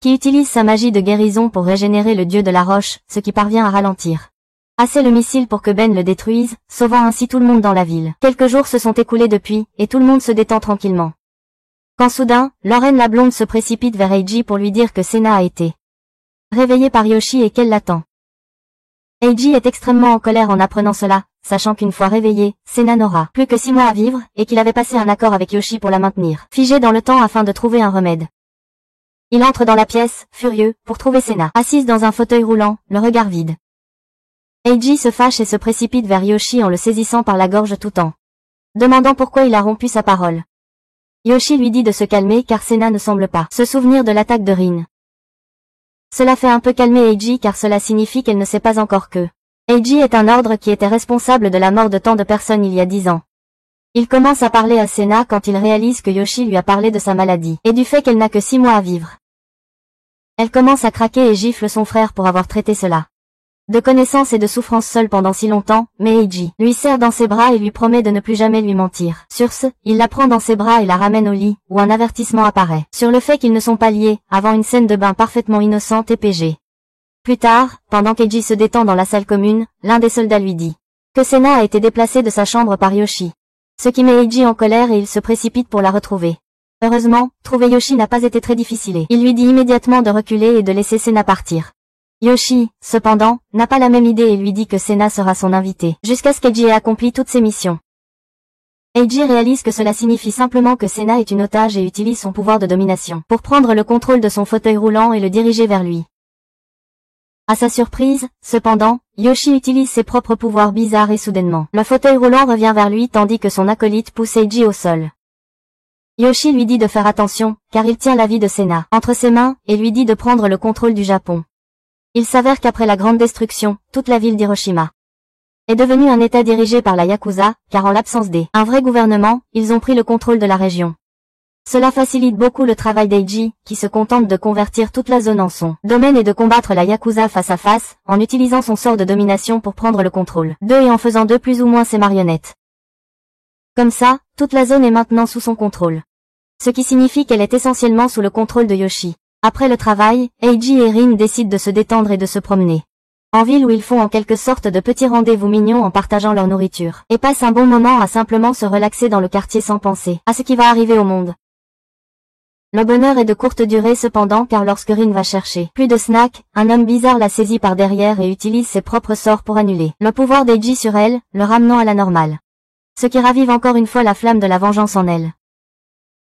qui utilise sa magie de guérison pour régénérer le dieu de la roche, ce qui parvient à ralentir assez le missile pour que Ben le détruise, sauvant ainsi tout le monde dans la ville. Quelques jours se sont écoulés depuis, et tout le monde se détend tranquillement. Quand soudain, Lauren la blonde se précipite vers Eiji pour lui dire que Sena a été réveillée par Yoshi et qu'elle l'attend. Eiji est extrêmement en colère en apprenant cela, sachant qu'une fois réveillée, Sena n'aura plus que 6 mois à vivre, et qu'il avait passé un accord avec Yoshi pour la maintenir figée dans le temps afin de trouver un remède. Il entre dans la pièce, furieux, pour trouver Sena assise dans un fauteuil roulant, le regard vide. Eiji se fâche et se précipite vers Yoshi en le saisissant par la gorge tout en demandant pourquoi il a rompu sa parole. Yoshi lui dit de se calmer car Sena ne semble pas se souvenir de l'attaque de Rin. Cela fait un peu calmer Eiji car cela signifie qu'elle ne sait pas encore que Eiji est un ordre qui était responsable de la mort de tant de personnes il y a 10 ans. Il commence à parler à Sena quand il réalise que Yoshi lui a parlé de sa maladie et du fait qu'elle n'a que 6 mois à vivre. Elle commence à craquer et gifle son frère pour avoir traité cela de connaissance et de souffrance seule pendant si longtemps, mais Eiji lui serre dans ses bras et lui promet de ne plus jamais lui mentir. Sur ce, il la prend dans ses bras et la ramène au lit, où un avertissement apparaît sur le fait qu'ils ne sont pas liés, avant une scène de bain parfaitement innocente et PG. Plus tard, pendant qu'Eiji se détend dans la salle commune, l'un des soldats lui dit que Sena a été déplacée de sa chambre par Yoshi. Ce qui met Eiji en colère et il se précipite pour la retrouver. Heureusement, trouver Yoshi n'a pas été très difficile et il lui dit immédiatement de reculer et de laisser Sena partir. Yoshi, cependant, n'a pas la même idée et lui dit que Sena sera son invité, jusqu'à ce qu'Eiji ait accompli toutes ses missions. Eiji réalise que cela signifie simplement que Sena est une otage et utilise son pouvoir de domination pour prendre le contrôle de son fauteuil roulant et le diriger vers lui. À sa surprise, cependant, Yoshi utilise ses propres pouvoirs bizarres et soudainement, le fauteuil roulant revient vers lui tandis que son acolyte pousse Eiji au sol. Yoshi lui dit de faire attention, car il tient la vie de Sena entre ses mains, et lui dit de prendre le contrôle du Japon. Il s'avère qu'après la grande destruction, toute la ville d'Hiroshima est devenue un état dirigé par la Yakuza, car en l'absence un vrai gouvernement, ils ont pris le contrôle de la région. Cela facilite beaucoup le travail d'Eiji, qui se contente de convertir toute la zone en son domaine et de combattre la Yakuza face à face, en utilisant son sort de domination pour prendre le contrôle d'eux et en faisant d'eux plus ou moins ses marionnettes. Comme ça, toute la zone est maintenant sous son contrôle. Ce qui signifie qu'elle est essentiellement sous le contrôle de Yoshi. Après le travail, Eiji et Rin décident de se détendre et de se promener en ville où ils font en quelque sorte de petits rendez-vous mignons en partageant leur nourriture, et passent un bon moment à simplement se relaxer dans le quartier sans penser à ce qui va arriver au monde. Le bonheur est de courte durée cependant car lorsque Rin va chercher plus de snacks, un homme bizarre la saisit par derrière et utilise ses propres sorts pour annuler le pouvoir d'Eiji sur elle, le ramenant à la normale. Ce qui ravive encore une fois la flamme de la vengeance en elle.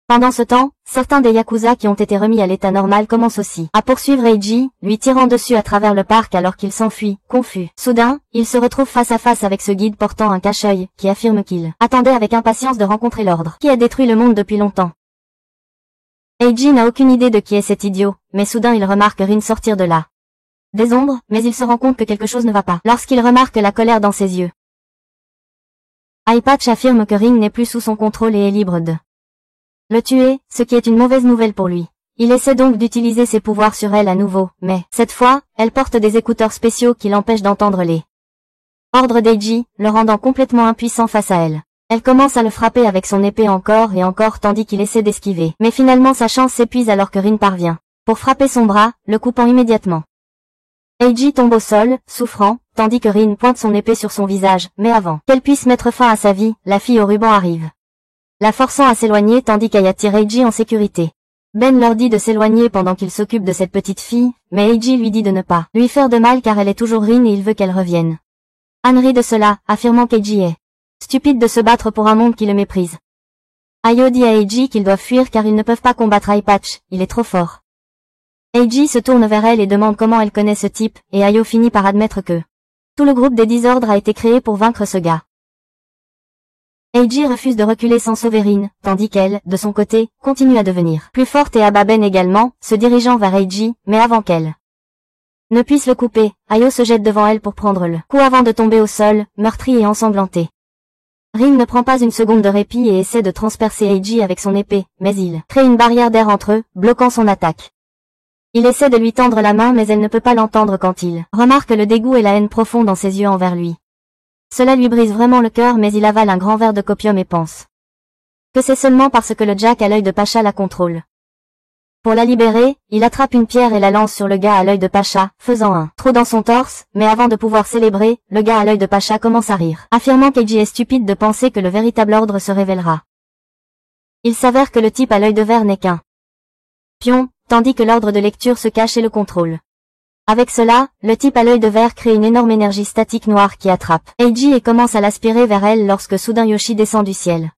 Pendant ce temps, certains des Yakuza qui ont été remis à l'état normal commencent aussi à poursuivre Eiji, lui tirant dessus à travers le parc alors qu'il s'enfuit, confus. Soudain, il se retrouve face à face avec ce guide portant un cache-œil, qui affirme qu'il attendait avec impatience de rencontrer l'ordre qui a détruit le monde depuis longtemps. Eiji n'a aucune idée de qui est cet idiot, mais soudain il remarque Rin sortir de là des ombres, mais il se rend compte que quelque chose ne va pas lorsqu'il remarque la colère dans ses yeux. Eye Patch affirme que Rin n'est plus sous son contrôle et est libre de le tuer, ce qui est une mauvaise nouvelle pour lui. Il essaie donc d'utiliser ses pouvoirs sur elle à nouveau, mais, cette fois, elle porte des écouteurs spéciaux qui l'empêchent d'entendre les ordres d'Eiji, le rendant complètement impuissant face à elle. Elle commence à le frapper avec son épée encore et encore tandis qu'il essaie d'esquiver. Mais finalement sa chance s'épuise alors que Rin parvient pour frapper son bras, le coupant immédiatement. Eiji tombe au sol, souffrant, tandis que Rin pointe son épée sur son visage, mais avant qu'elle puisse mettre fin à sa vie, la fille au ruban arrive, la forçant à s'éloigner tandis qu'Aya tire Eiji en sécurité. Ben leur dit de s'éloigner pendant qu'il s'occupe de cette petite fille, mais Eiji lui dit de ne pas lui faire de mal car elle est toujours Rin et il veut qu'elle revienne. Han rit de cela, affirmant qu'Eiji est stupide de se battre pour un monde qui le méprise. Ayo dit à Eiji qu'ils doivent fuir car ils ne peuvent pas combattre Eye Patch, il est trop fort. Eiji se tourne vers elle et demande comment elle connaît ce type, et Ayo finit par admettre que tout le groupe des désordres a été créé pour vaincre ce gars. Eiji refuse de reculer sans sauver Rin, tandis qu'elle, de son côté, continue à devenir plus forte et abat Ben également, se dirigeant vers Eiji, mais avant qu'elle ne puisse le couper, Ayo se jette devant elle pour prendre le coup avant de tomber au sol, meurtri et ensanglanté. Rin ne prend pas une seconde de répit et essaie de transpercer Eiji avec son épée, mais il crée une barrière d'air entre eux, bloquant son attaque. Il essaie de lui tendre la main mais elle ne peut pas l'entendre quand il remarque le dégoût et la haine profonde dans ses yeux envers lui. Cela lui brise vraiment le cœur mais il avale un grand verre de copium et pense que c'est seulement parce que le Jack à l'œil de Pacha la contrôle. Pour la libérer, il attrape une pierre et la lance sur le gars à l'œil de Pacha, faisant un trou dans son torse, mais avant de pouvoir célébrer, le gars à l'œil de Pacha commence à rire, affirmant qu'Eiji est stupide de penser que le véritable ordre se révélera. Il s'avère que le type à l'œil de verre n'est qu'un pion, tandis que l'ordre de lecture se cache et le contrôle. Avec cela, le type à l'œil de verre crée une énorme énergie statique noire qui attrape Eiji et commence à l'aspirer vers elle lorsque soudain Yoshi descend du ciel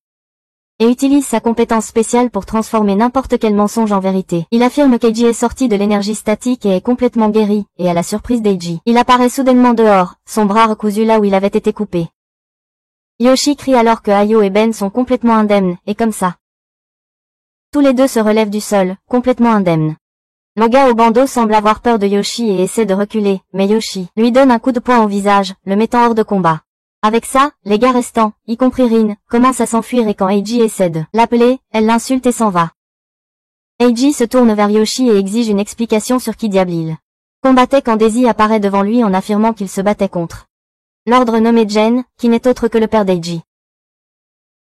et utilise sa compétence spéciale pour transformer n'importe quel mensonge en vérité. Il affirme qu'Eiji est sorti de l'énergie statique et est complètement guéri, et à la surprise d'Eiji, il apparaît soudainement dehors, son bras recousu là où il avait été coupé. Yoshi crie alors que Ayo et Ben sont complètement indemnes, et comme ça. Tous les deux se relèvent du sol, complètement indemnes. Le gars au bandeau semble avoir peur de Yoshi et essaie de reculer, mais Yoshi lui donne un coup de poing au visage, le mettant hors de combat. Avec ça, les gars restants, y compris Rin, commencent à s'enfuir et quand Eiji essaie de l'appeler, elle l'insulte et s'en va. Eiji se tourne vers Yoshi et exige une explication sur qui diable il combattait quand Daisy apparaît devant lui en affirmant qu'il se battait contre l'ordre nommé Gen, qui n'est autre que le père d'Eiji.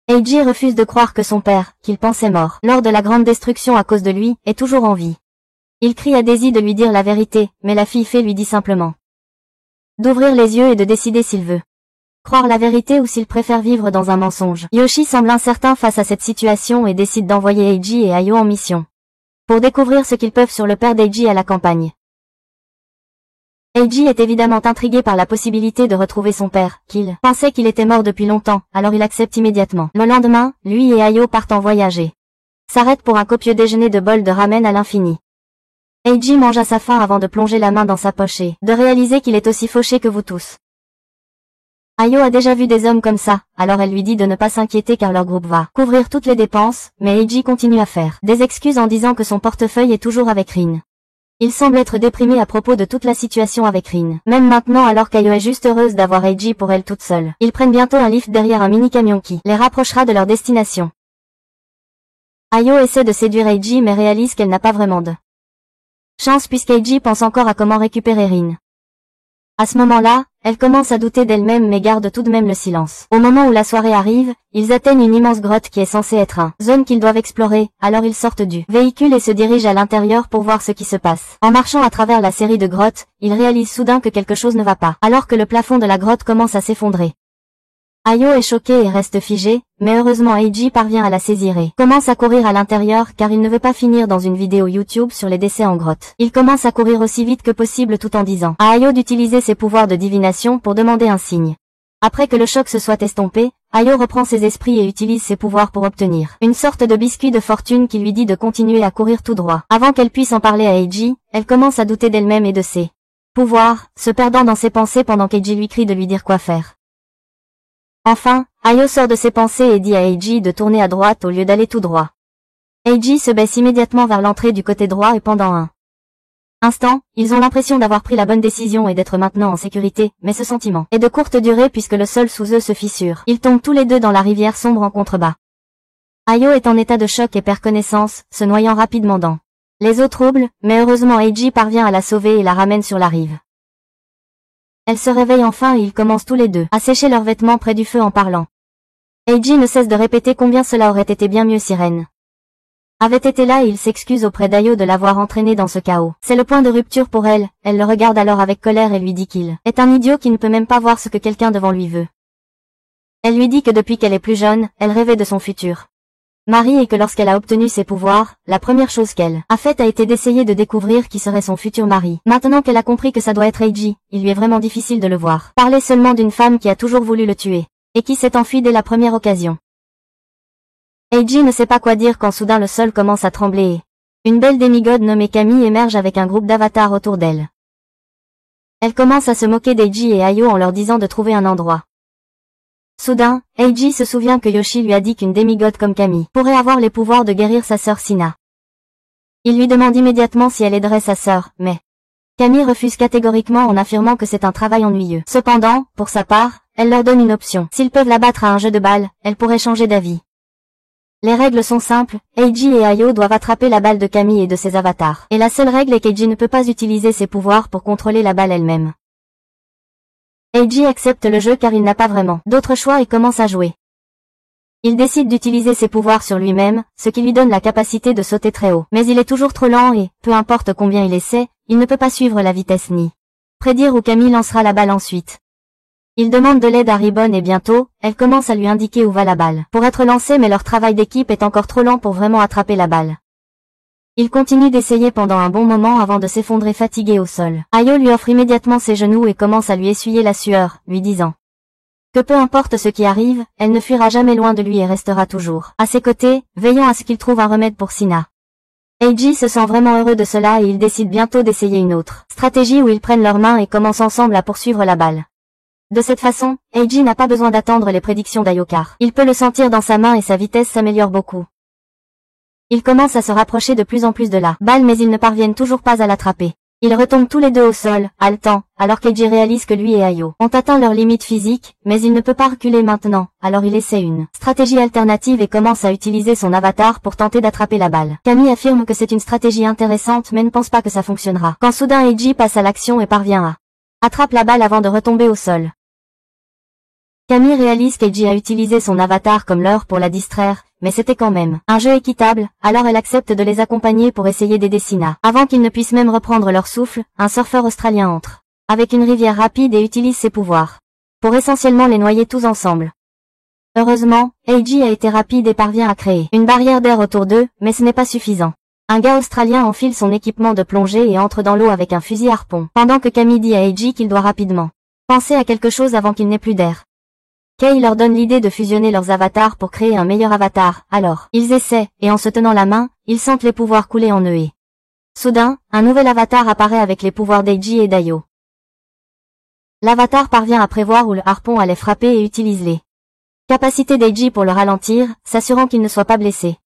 Eiji refuse de croire que son père, qu'il pensait mort lors de la grande destruction à cause de lui, est toujours en vie. Il crie à Daisy de lui dire la vérité, mais la fille fée lui dit simplement d'ouvrir les yeux et de décider s'il veut croire la vérité ou s'il préfère vivre dans un mensonge. Yoshi semble incertain face à cette situation et décide d'envoyer Eiji et Ayo en mission pour découvrir ce qu'ils peuvent sur le père d'Eiji à la campagne. Eiji est évidemment intrigué par la possibilité de retrouver son père, qu'il pensait qu'il était mort depuis longtemps, alors il accepte immédiatement. Le lendemain, lui et Ayo partent en voyage et s'arrêtent pour un copieux déjeuner de bol de ramen à l'infini. Eiji mange à sa faim avant de plonger la main dans sa poche et de réaliser qu'il est aussi fauché que vous tous. Ayo a déjà vu des hommes comme ça, alors elle lui dit de ne pas s'inquiéter car leur groupe va couvrir toutes les dépenses, mais Eiji continue à faire des excuses en disant que son portefeuille est toujours avec Rin. Il semble être déprimé à propos de toute la situation avec Rin. Même maintenant alors qu'Ayo est juste heureuse d'avoir Eiji pour elle toute seule. Ils prennent bientôt un lift derrière un mini-camion qui les rapprochera de leur destination. Ayo essaie de séduire Eiji mais réalise qu'elle n'a pas vraiment de chance puisqu'Eiji pense encore à comment récupérer Rin. À ce moment-là, elle commence à douter d'elle-même mais garde tout de même le silence. Au moment où la soirée arrive, ils atteignent une immense grotte qui est censée être une zone qu'ils doivent explorer, alors ils sortent du véhicule et se dirigent à l'intérieur pour voir ce qui se passe. En marchant à travers la série de grottes, ils réalisent soudain que quelque chose ne va pas, alors que le plafond de la grotte commence à s'effondrer. Ayo est choqué et reste figé, mais heureusement Eiji parvient à la saisir et commence à courir à l'intérieur car il ne veut pas finir dans une vidéo YouTube sur les décès en grotte. Il commence à courir aussi vite que possible tout en disant à Ayo d'utiliser ses pouvoirs de divination pour demander un signe. Après que le choc se soit estompé, Ayo reprend ses esprits et utilise ses pouvoirs pour obtenir une sorte de biscuit de fortune qui lui dit de continuer à courir tout droit. Avant qu'elle puisse en parler à Eiji, elle commence à douter d'elle-même et de ses pouvoirs, se perdant dans ses pensées pendant qu'Eiji lui crie de lui dire quoi faire. Enfin, Ayo sort de ses pensées et dit à Eiji de tourner à droite au lieu d'aller tout droit. Eiji se baisse immédiatement vers l'entrée du côté droit et pendant un instant, ils ont l'impression d'avoir pris la bonne décision et d'être maintenant en sécurité, mais ce sentiment est de courte durée puisque le sol sous eux se fissure. Ils tombent tous les deux dans la rivière sombre en contrebas. Ayo est en état de choc et perd connaissance, se noyant rapidement dans les eaux troubles, mais heureusement Eiji parvient à la sauver et la ramène sur la rive. Elle se réveille enfin et ils commencent tous les deux à sécher leurs vêtements près du feu en parlant. Eiji ne cesse de répéter combien cela aurait été bien mieux si Ren avait été là et il s'excuse auprès d'Ayo de l'avoir entraîné dans ce chaos. C'est le point de rupture pour elle, elle le regarde alors avec colère et lui dit qu'il est un idiot qui ne peut même pas voir ce que quelqu'un devant lui veut. Elle lui dit que depuis qu'elle est plus jeune, elle rêvait de son futur mari et que lorsqu'elle a obtenu ses pouvoirs, la première chose qu'elle a faite a été d'essayer de découvrir qui serait son futur mari. Maintenant qu'elle a compris que ça doit être Eiji, il lui est vraiment difficile de le voir parler seulement d'une femme qui a toujours voulu le tuer et qui s'est enfuie dès la première occasion. Eiji ne sait pas quoi dire quand soudain le sol commence à trembler et une belle démigode nommée Camille émerge avec un groupe d'avatars autour d'elle. Elle commence à se moquer d'Eiji et Ayo en leur disant de trouver un endroit. Soudain, Eiji se souvient que Yoshi lui a dit qu'une démigode comme Camille pourrait avoir les pouvoirs de guérir sa sœur Sina. Il lui demande immédiatement si elle aiderait sa sœur, mais Camille refuse catégoriquement en affirmant que c'est un travail ennuyeux. Cependant, pour sa part, elle leur donne une option. S'ils peuvent la battre à un jeu de balle, elle pourrait changer d'avis. Les règles sont simples, Eiji et Ayo doivent attraper la balle de Camille et de ses avatars. Et la seule règle est qu'Eiji ne peut pas utiliser ses pouvoirs pour contrôler la balle elle-même. Eiji accepte le jeu car il n'a pas vraiment d'autre choix et commence à jouer. Il décide d'utiliser ses pouvoirs sur lui-même, ce qui lui donne la capacité de sauter très haut. Mais il est toujours trop lent et, peu importe combien il essaie, il ne peut pas suivre la vitesse ni prédire où Camille lancera la balle ensuite. Il demande de l'aide à Ribbon et bientôt, elle commence à lui indiquer où va la balle pour être lancée mais leur travail d'équipe est encore trop lent pour vraiment attraper la balle. Il continue d'essayer pendant un bon moment avant de s'effondrer fatigué au sol. Ayo lui offre immédiatement ses genoux et commence à lui essuyer la sueur, lui disant que peu importe ce qui arrive, elle ne fuira jamais loin de lui et restera toujours à ses côtés, veillant à ce qu'il trouve un remède pour Sina. Eiji se sent vraiment heureux de cela et ils décident bientôt d'essayer une autre stratégie où ils prennent leurs mains et commencent ensemble à poursuivre la balle. De cette façon, Eiji n'a pas besoin d'attendre les prédictions d'Ayo car il peut le sentir dans sa main et sa vitesse s'améliore beaucoup. Ils commencent à se rapprocher de plus en plus de la balle mais ils ne parviennent toujours pas à l'attraper. Ils retombent tous les deux au sol, haletant, alors qu'Eiji réalise que lui et Ayo ont atteint leur limite physique, mais il ne peut pas reculer maintenant, alors il essaie une stratégie alternative et commence à utiliser son avatar pour tenter d'attraper la balle. Camille affirme que c'est une stratégie intéressante mais ne pense pas que ça fonctionnera. Quand soudain Eiji passe à l'action et parvient à attraper la balle avant de retomber au sol. Camille réalise qu'Eiji a utilisé son avatar comme leurre pour la distraire, mais c'était quand même un jeu équitable, alors elle accepte de les accompagner pour essayer d'aider Sina. Avant qu'ils ne puissent même reprendre leur souffle, un surfeur australien entre avec une rivière rapide et utilise ses pouvoirs pour essentiellement les noyer tous ensemble. Heureusement, Eiji a été rapide et parvient à créer une barrière d'air autour d'eux, mais ce n'est pas suffisant. Un gars australien enfile son équipement de plongée et entre dans l'eau avec un fusil harpon, pendant que Camille dit à Eiji qu'il doit rapidement penser à quelque chose avant qu'il n'ait plus d'air. Kei leur donne l'idée de fusionner leurs avatars pour créer un meilleur avatar, alors, ils essaient, et en se tenant la main, ils sentent les pouvoirs couler en eux et soudain, un nouvel avatar apparaît avec les pouvoirs d'Eiji et d'Ayo. L'avatar parvient à prévoir où le harpon allait frapper et utilise les capacités d'Eiji pour le ralentir, s'assurant qu'il ne soit pas blessé.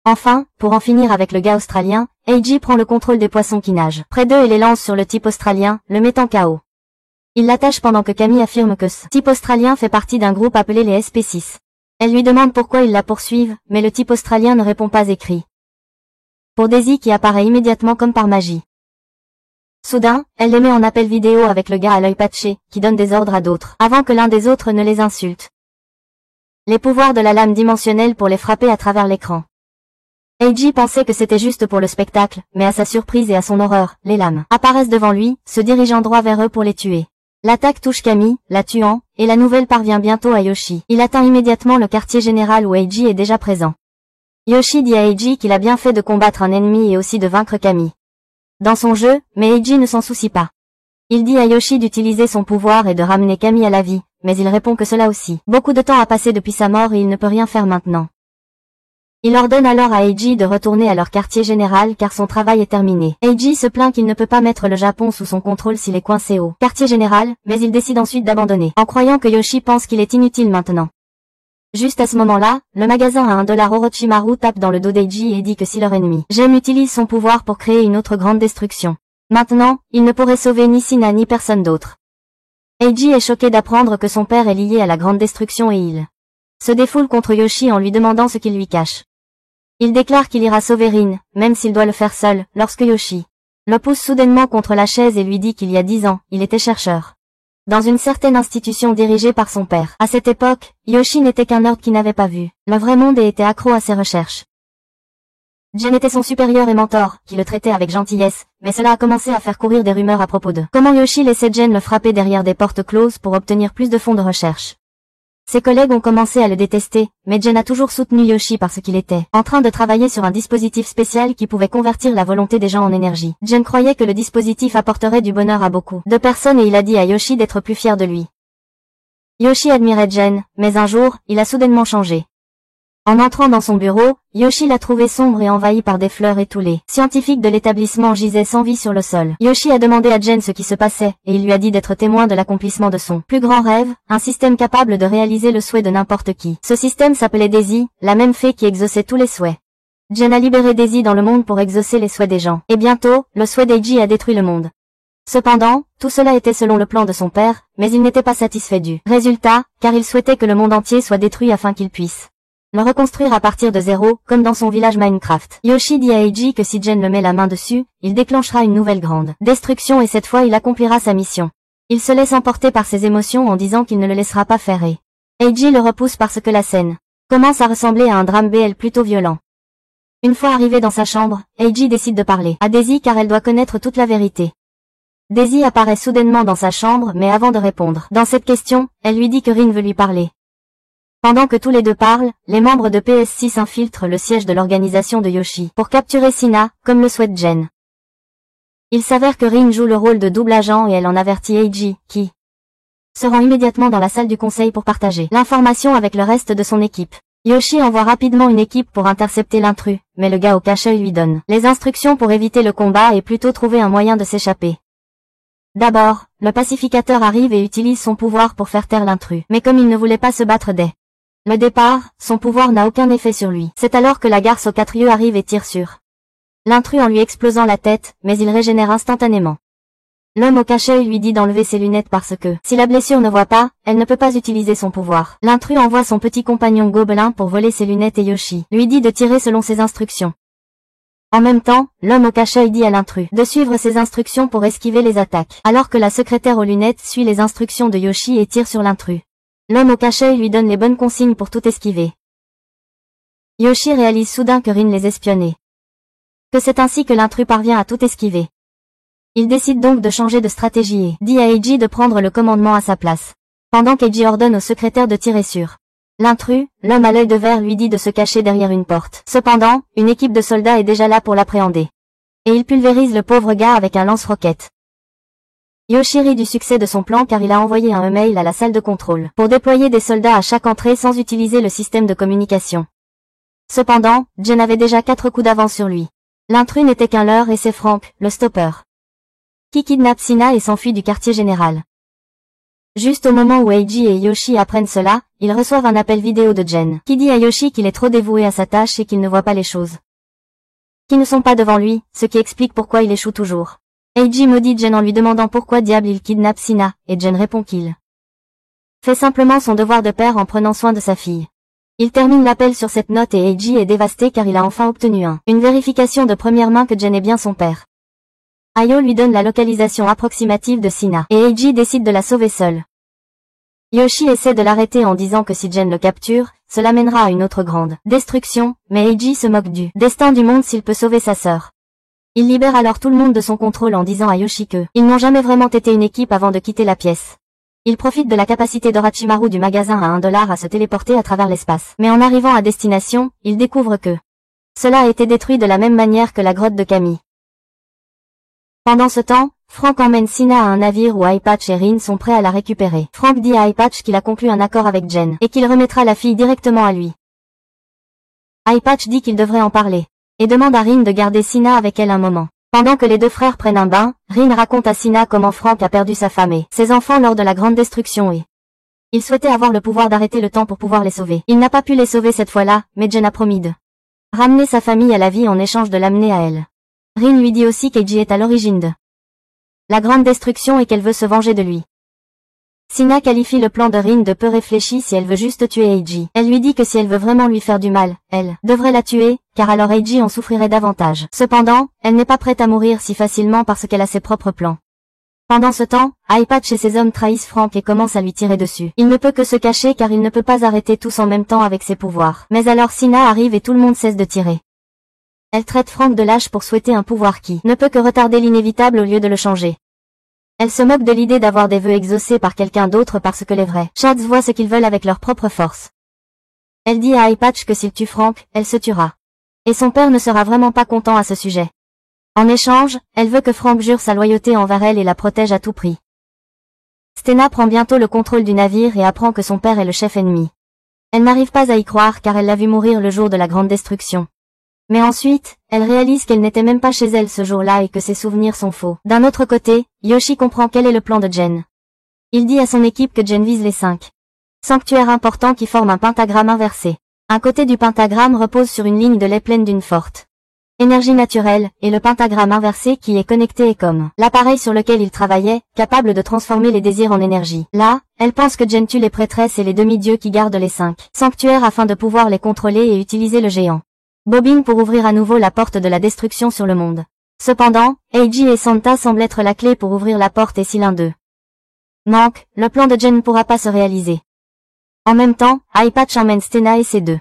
Enfin, pour en finir avec le gars australien, Eiji prend le contrôle des poissons qui nagent près d'eux et les lance sur le type australien, le mettant KO. Il l'attache pendant que Camille affirme que ce type australien fait partie d'un groupe appelé les SP6. Elle lui demande pourquoi ils la poursuivent, mais le type australien ne répond pas et crie pour Daisy qui apparaît immédiatement comme par magie. Soudain, elle les met en appel vidéo avec le gars à l'œil patché, qui donne des ordres à d'autres, avant que l'un des autres ne les insulte. Les pouvoirs de la lame dimensionnelle pour les frapper à travers l'écran. Eiji pensait que c'était juste pour le spectacle, mais à sa surprise et à son horreur, les lames apparaissent devant lui, se dirigeant droit vers eux pour les tuer. L'attaque touche Camille, la tuant, et la nouvelle parvient bientôt à Yoshi. Il atteint immédiatement le quartier général où Eiji est déjà présent. Yoshi dit à Eiji qu'il a bien fait de combattre un ennemi et aussi de vaincre Camille dans son jeu, mais Eiji ne s'en soucie pas. Il dit à Yoshi d'utiliser son pouvoir et de ramener Camille à la vie, mais il répond que cela aussi. Beaucoup de temps a passé depuis sa mort et il ne peut rien faire maintenant. Il ordonne alors à Eiji de retourner à leur quartier général car son travail est terminé. Eiji se plaint qu'il ne peut pas mettre le Japon sous son contrôle s'il est coincé au quartier général, mais il décide ensuite d'abandonner, en croyant que Yoshi pense qu'il est inutile maintenant. Juste à ce moment-là, le magasin à $1 Orochimaru tape dans le dos d'Eiji et dit que si leur ennemi Gem utilise son pouvoir pour créer une autre grande destruction, Maintenant, il ne pourrait sauver ni Sina ni personne d'autre. Eiji est choqué d'apprendre que son père est lié à la grande destruction et il se défoule contre Yoshi en lui demandant ce qu'il lui cache. Il déclare qu'il ira sauver Rin, même s'il doit le faire seul, lorsque Yoshi le pousse soudainement contre la chaise et lui dit qu'il y a 10 ans, il était chercheur dans une certaine institution dirigée par son père. À cette époque, Yoshi n'était qu'un ordre qui n'avait pas vu le vrai monde et était accro à ses recherches. Jen était son supérieur et mentor, qui le traitait avec gentillesse, mais cela a commencé à faire courir des rumeurs à propos de comment Yoshi laissait Jen le frapper derrière des portes closes pour obtenir plus de fonds de recherche. Ses collègues ont commencé à le détester, mais Jen a toujours soutenu Yoshi parce qu'il était en train de travailler sur un dispositif spécial qui pouvait convertir la volonté des gens en énergie. Jen croyait que le dispositif apporterait du bonheur à beaucoup de personnes et il a dit à Yoshi d'être plus fier de lui. Yoshi admirait Jen, mais un jour, il a soudainement changé. En entrant dans son bureau, Yoshi l'a trouvé sombre et envahi par des fleurs et tous les scientifiques de l'établissement gisaient sans vie sur le sol. Yoshi a demandé à Jen ce qui se passait, et il lui a dit d'être témoin de l'accomplissement de son plus grand rêve, un système capable de réaliser le souhait de n'importe qui. Ce système s'appelait Daisy, la même fée qui exauçait tous les souhaits. Jen a libéré Daisy dans le monde pour exaucer les souhaits des gens, et bientôt, le souhait d'Eiji a détruit le monde. Cependant, tout cela était selon le plan de son père, mais il n'était pas satisfait du résultat, car il souhaitait que le monde entier soit détruit afin qu'il puisse le reconstruire à partir de zéro, comme dans son village Minecraft. Yoshi dit à Eiji que si Jen le met la main dessus, il déclenchera une nouvelle grande destruction et cette fois il accomplira sa mission. Il se laisse emporter par ses émotions en disant qu'il ne le laissera pas faire et Eiji le repousse parce que la scène commence à ressembler à un drame BL plutôt violent. Une fois arrivé dans sa chambre, Eiji décide de parler à Daisy car elle doit connaître toute la vérité. Daisy apparaît soudainement dans sa chambre mais avant de répondre dans cette question, elle lui dit que Rin veut lui parler. Pendant que tous les deux parlent, les membres de PS6 infiltrent le siège de l'organisation de Yoshi pour capturer Sina, comme le souhaite Jen. Il s'avère que Rin joue le rôle de double agent et elle en avertit Eiji, qui se rend immédiatement dans la salle du conseil pour partager l'information avec le reste de son équipe. Yoshi envoie rapidement une équipe pour intercepter l'intrus, mais le gars au cache-œil lui donne les instructions pour éviter le combat et plutôt trouver un moyen de s'échapper. D'abord, le pacificateur arrive et utilise son pouvoir pour faire taire l'intrus, mais comme il ne voulait pas se battre dès le départ, son pouvoir n'a aucun effet sur lui. C'est alors que la garce aux 4 yeux arrive et tire sur l'intrus en lui explosant la tête, mais il régénère instantanément. L'homme au cache-œil lui dit d'enlever ses lunettes parce que, si la blessure ne voit pas, elle ne peut pas utiliser son pouvoir. L'intrus envoie son petit compagnon gobelin pour voler ses lunettes et Yoshi lui dit de tirer selon ses instructions. En même temps, l'homme au cache-œil dit à l'intrus de suivre ses instructions pour esquiver les attaques, alors que la secrétaire aux lunettes suit les instructions de Yoshi et tire sur l'intrus. L'homme au cache-œil lui donne les bonnes consignes pour tout esquiver. Yoshi réalise soudain que Rin les espionnait. Que c'est ainsi que l'intrus parvient à tout esquiver. Il décide donc de changer de stratégie et dit à Eiji de prendre le commandement à sa place. Pendant qu'Eiji ordonne au secrétaire de tirer sur l'intrus, l'homme à l'œil de verre lui dit de se cacher derrière une porte. Cependant, une équipe de soldats est déjà là pour l'appréhender. Et il pulvérise le pauvre gars avec un lance-roquette. Yoshi rit du succès de son plan car il a envoyé un email à la salle de contrôle pour déployer des soldats à chaque entrée sans utiliser le système de communication. Cependant, Jen avait déjà 4 coups d'avance sur lui. L'intrus n'était qu'un leurre et c'est Frank, le stopper, qui kidnappe Sina et s'enfuit du quartier général. Juste au moment où Eiji et Yoshi apprennent cela, ils reçoivent un appel vidéo de Jen, qui dit à Yoshi qu'il est trop dévoué à sa tâche et qu'il ne voit pas les choses qui ne sont pas devant lui, ce qui explique pourquoi il échoue toujours. Eiji maudit Jen en lui demandant pourquoi diable il kidnappe Sina, et Jen répond qu'il fait simplement son devoir de père en prenant soin de sa fille. Il termine l'appel sur cette note et Eiji est dévasté car il a enfin obtenu une vérification de première main que Jen est bien son père. Ayo lui donne la localisation approximative de Sina, et Eiji décide de la sauver seule. Yoshi essaie de l'arrêter en disant que si Jen le capture, cela mènera à une autre grande destruction, mais Eiji se moque du destin du monde s'il peut sauver sa sœur. Il libère alors tout le monde de son contrôle en disant à Yoshi que ils n'ont jamais vraiment été une équipe avant de quitter la pièce. Il profite de la capacité d'Orochimaru du magasin à $1 à se téléporter à travers l'espace. Mais en arrivant à destination, il découvre que cela a été détruit de la même manière que la grotte de Kami. Pendant ce temps, Frank emmène Sina à un navire où Eyepatch et Rin sont prêts à la récupérer. Frank dit à Eyepatch qu'il a conclu un accord avec Jen et qu'il remettra la fille directement à lui. Eyepatch dit qu'il devrait en parler et demande à Rin de garder Sina avec elle un moment. Pendant que les deux frères prennent un bain, Rin raconte à Sina comment Frank a perdu sa femme et ses enfants lors de la grande destruction et il souhaitait avoir le pouvoir d'arrêter le temps pour pouvoir les sauver. Il n'a pas pu les sauver cette fois-là, mais Jen a promis de ramener sa famille à la vie en échange de l'amener à elle. Rin lui dit aussi qu'Eiji est à l'origine de la grande destruction et qu'elle veut se venger de lui. Sina qualifie le plan de Rin de peu réfléchi si elle veut juste tuer Eiji. Elle lui dit que si elle veut vraiment lui faire du mal, elle devrait la tuer, car alors Eiji en souffrirait davantage. Cependant, elle n'est pas prête à mourir si facilement parce qu'elle a ses propres plans. Pendant ce temps, Eye-Patch et ses hommes trahissent Frank et commencent à lui tirer dessus. Il ne peut que se cacher car il ne peut pas arrêter tous en même temps avec ses pouvoirs. Mais alors Sina arrive et tout le monde cesse de tirer. Elle traite Frank de lâche pour souhaiter un pouvoir qui ne peut que retarder l'inévitable au lieu de le changer. Elle se moque de l'idée d'avoir des vœux exaucés par quelqu'un d'autre parce que les vrais Shads voient ce qu'ils veulent avec leur propre force. Elle dit à Eye-Patch que s'il tue Frank, elle se tuera. Et son père ne sera vraiment pas content à ce sujet. En échange, elle veut que Frank jure sa loyauté envers elle et la protège à tout prix. Stena prend bientôt le contrôle du navire et apprend que son père est le chef ennemi. Elle n'arrive pas à y croire car elle l'a vu mourir le jour de la grande destruction. Mais ensuite, elle réalise qu'elle n'était même pas chez elle ce jour-là et que ses souvenirs sont faux. D'un autre côté, Yoshi comprend quel est le plan de Jen. Il dit à son équipe que Jen vise les 5 sanctuaires importants qui forment un pentagramme inversé. Un côté du pentagramme repose sur une ligne de lait pleine d'une forte énergie naturelle, et le pentagramme inversé qui est connecté est comme l'appareil sur lequel il travaillait, capable de transformer les désirs en énergie. Là, elle pense que Jen tue les prêtresses et les demi-dieux qui gardent les 5 sanctuaires afin de pouvoir les contrôler et utiliser le géant Bobbing pour ouvrir à nouveau la porte de la destruction sur le monde. Cependant, Eiji et Santa semblent être la clé pour ouvrir la porte et si l'un d'eux manque, le plan de Jen ne pourra pas se réaliser. En même temps, Eye-Patch emmène Stena et ses deux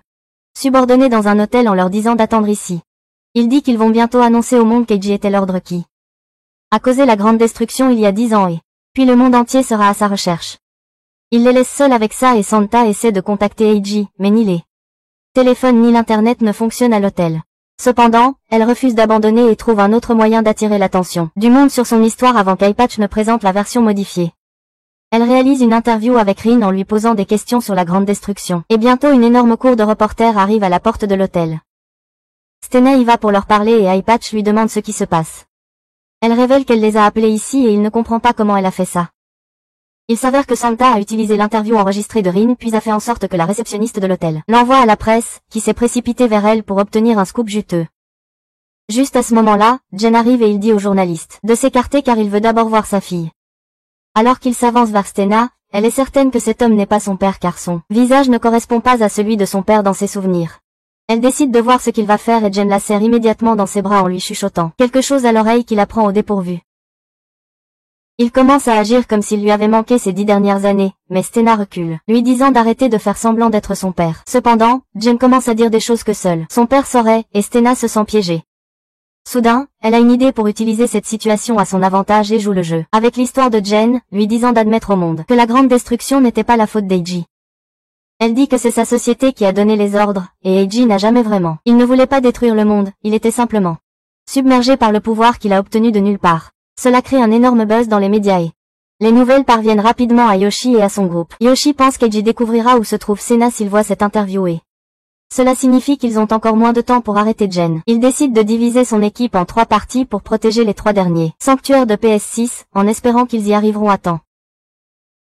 subordonnés dans un hôtel en leur disant d'attendre ici. Il dit qu'ils vont bientôt annoncer au monde qu'Eiji était l'ordre qui a causé la grande destruction il y a 10 ans et puis le monde entier sera à sa recherche. Il les laisse seuls avec ça et Santa essaie de contacter Eiji, mais ni les téléphones ni l'internet ne fonctionnent à l'hôtel. Cependant, elle refuse d'abandonner et trouve un autre moyen d'attirer l'attention du monde sur son histoire avant qu'Eye-Patch ne présente la version modifiée. Elle réalise une interview avec Rin en lui posant des questions sur la grande destruction. Et bientôt une énorme cour de reporters arrive à la porte de l'hôtel. Stena y va pour leur parler et Eye-Patch lui demande ce qui se passe. Elle révèle qu'elle les a appelés ici et il ne comprend pas comment elle a fait ça. Il s'avère que Santa a utilisé l'interview enregistrée de Rin puis a fait en sorte que la réceptionniste de l'hôtel l'envoie à la presse, qui s'est précipitée vers elle pour obtenir un scoop juteux. Juste à ce moment-là, Jen arrive et il dit au journaliste de s'écarter car il veut d'abord voir sa fille. Alors qu'il s'avance vers Stena, elle est certaine que cet homme n'est pas son père car son visage ne correspond pas à celui de son père dans ses souvenirs. Elle décide de voir ce qu'il va faire et Jen la serre immédiatement dans ses bras en lui chuchotant quelque chose à l'oreille qui la prend au dépourvu. Il commence à agir comme s'il lui avait manqué ces 10 dernières années, mais Stena recule, lui disant d'arrêter de faire semblant d'être son père. Cependant, Jen commence à dire des choses que seul son père saurait, et Stena se sent piégée. Soudain, elle a une idée pour utiliser cette situation à son avantage et joue le jeu avec l'histoire de Jen, lui disant d'admettre au monde que la grande destruction n'était pas la faute d'Eiji. Elle dit que c'est sa société qui a donné les ordres, et Eiji n'a jamais vraiment. Il ne voulait pas détruire le monde, il était simplement submergé par le pouvoir qu'il a obtenu de nulle part. Cela crée un énorme buzz dans les médias et les nouvelles parviennent rapidement à Yoshi et à son groupe. Yoshi pense qu'Eiji découvrira où se trouve Sena s'il voit cette interview et cela signifie qu'ils ont encore moins de temps pour arrêter Jen. Il décide de diviser son équipe en 3 parties pour protéger les 3 derniers sanctuaires de PS6, en espérant qu'ils y arriveront à temps.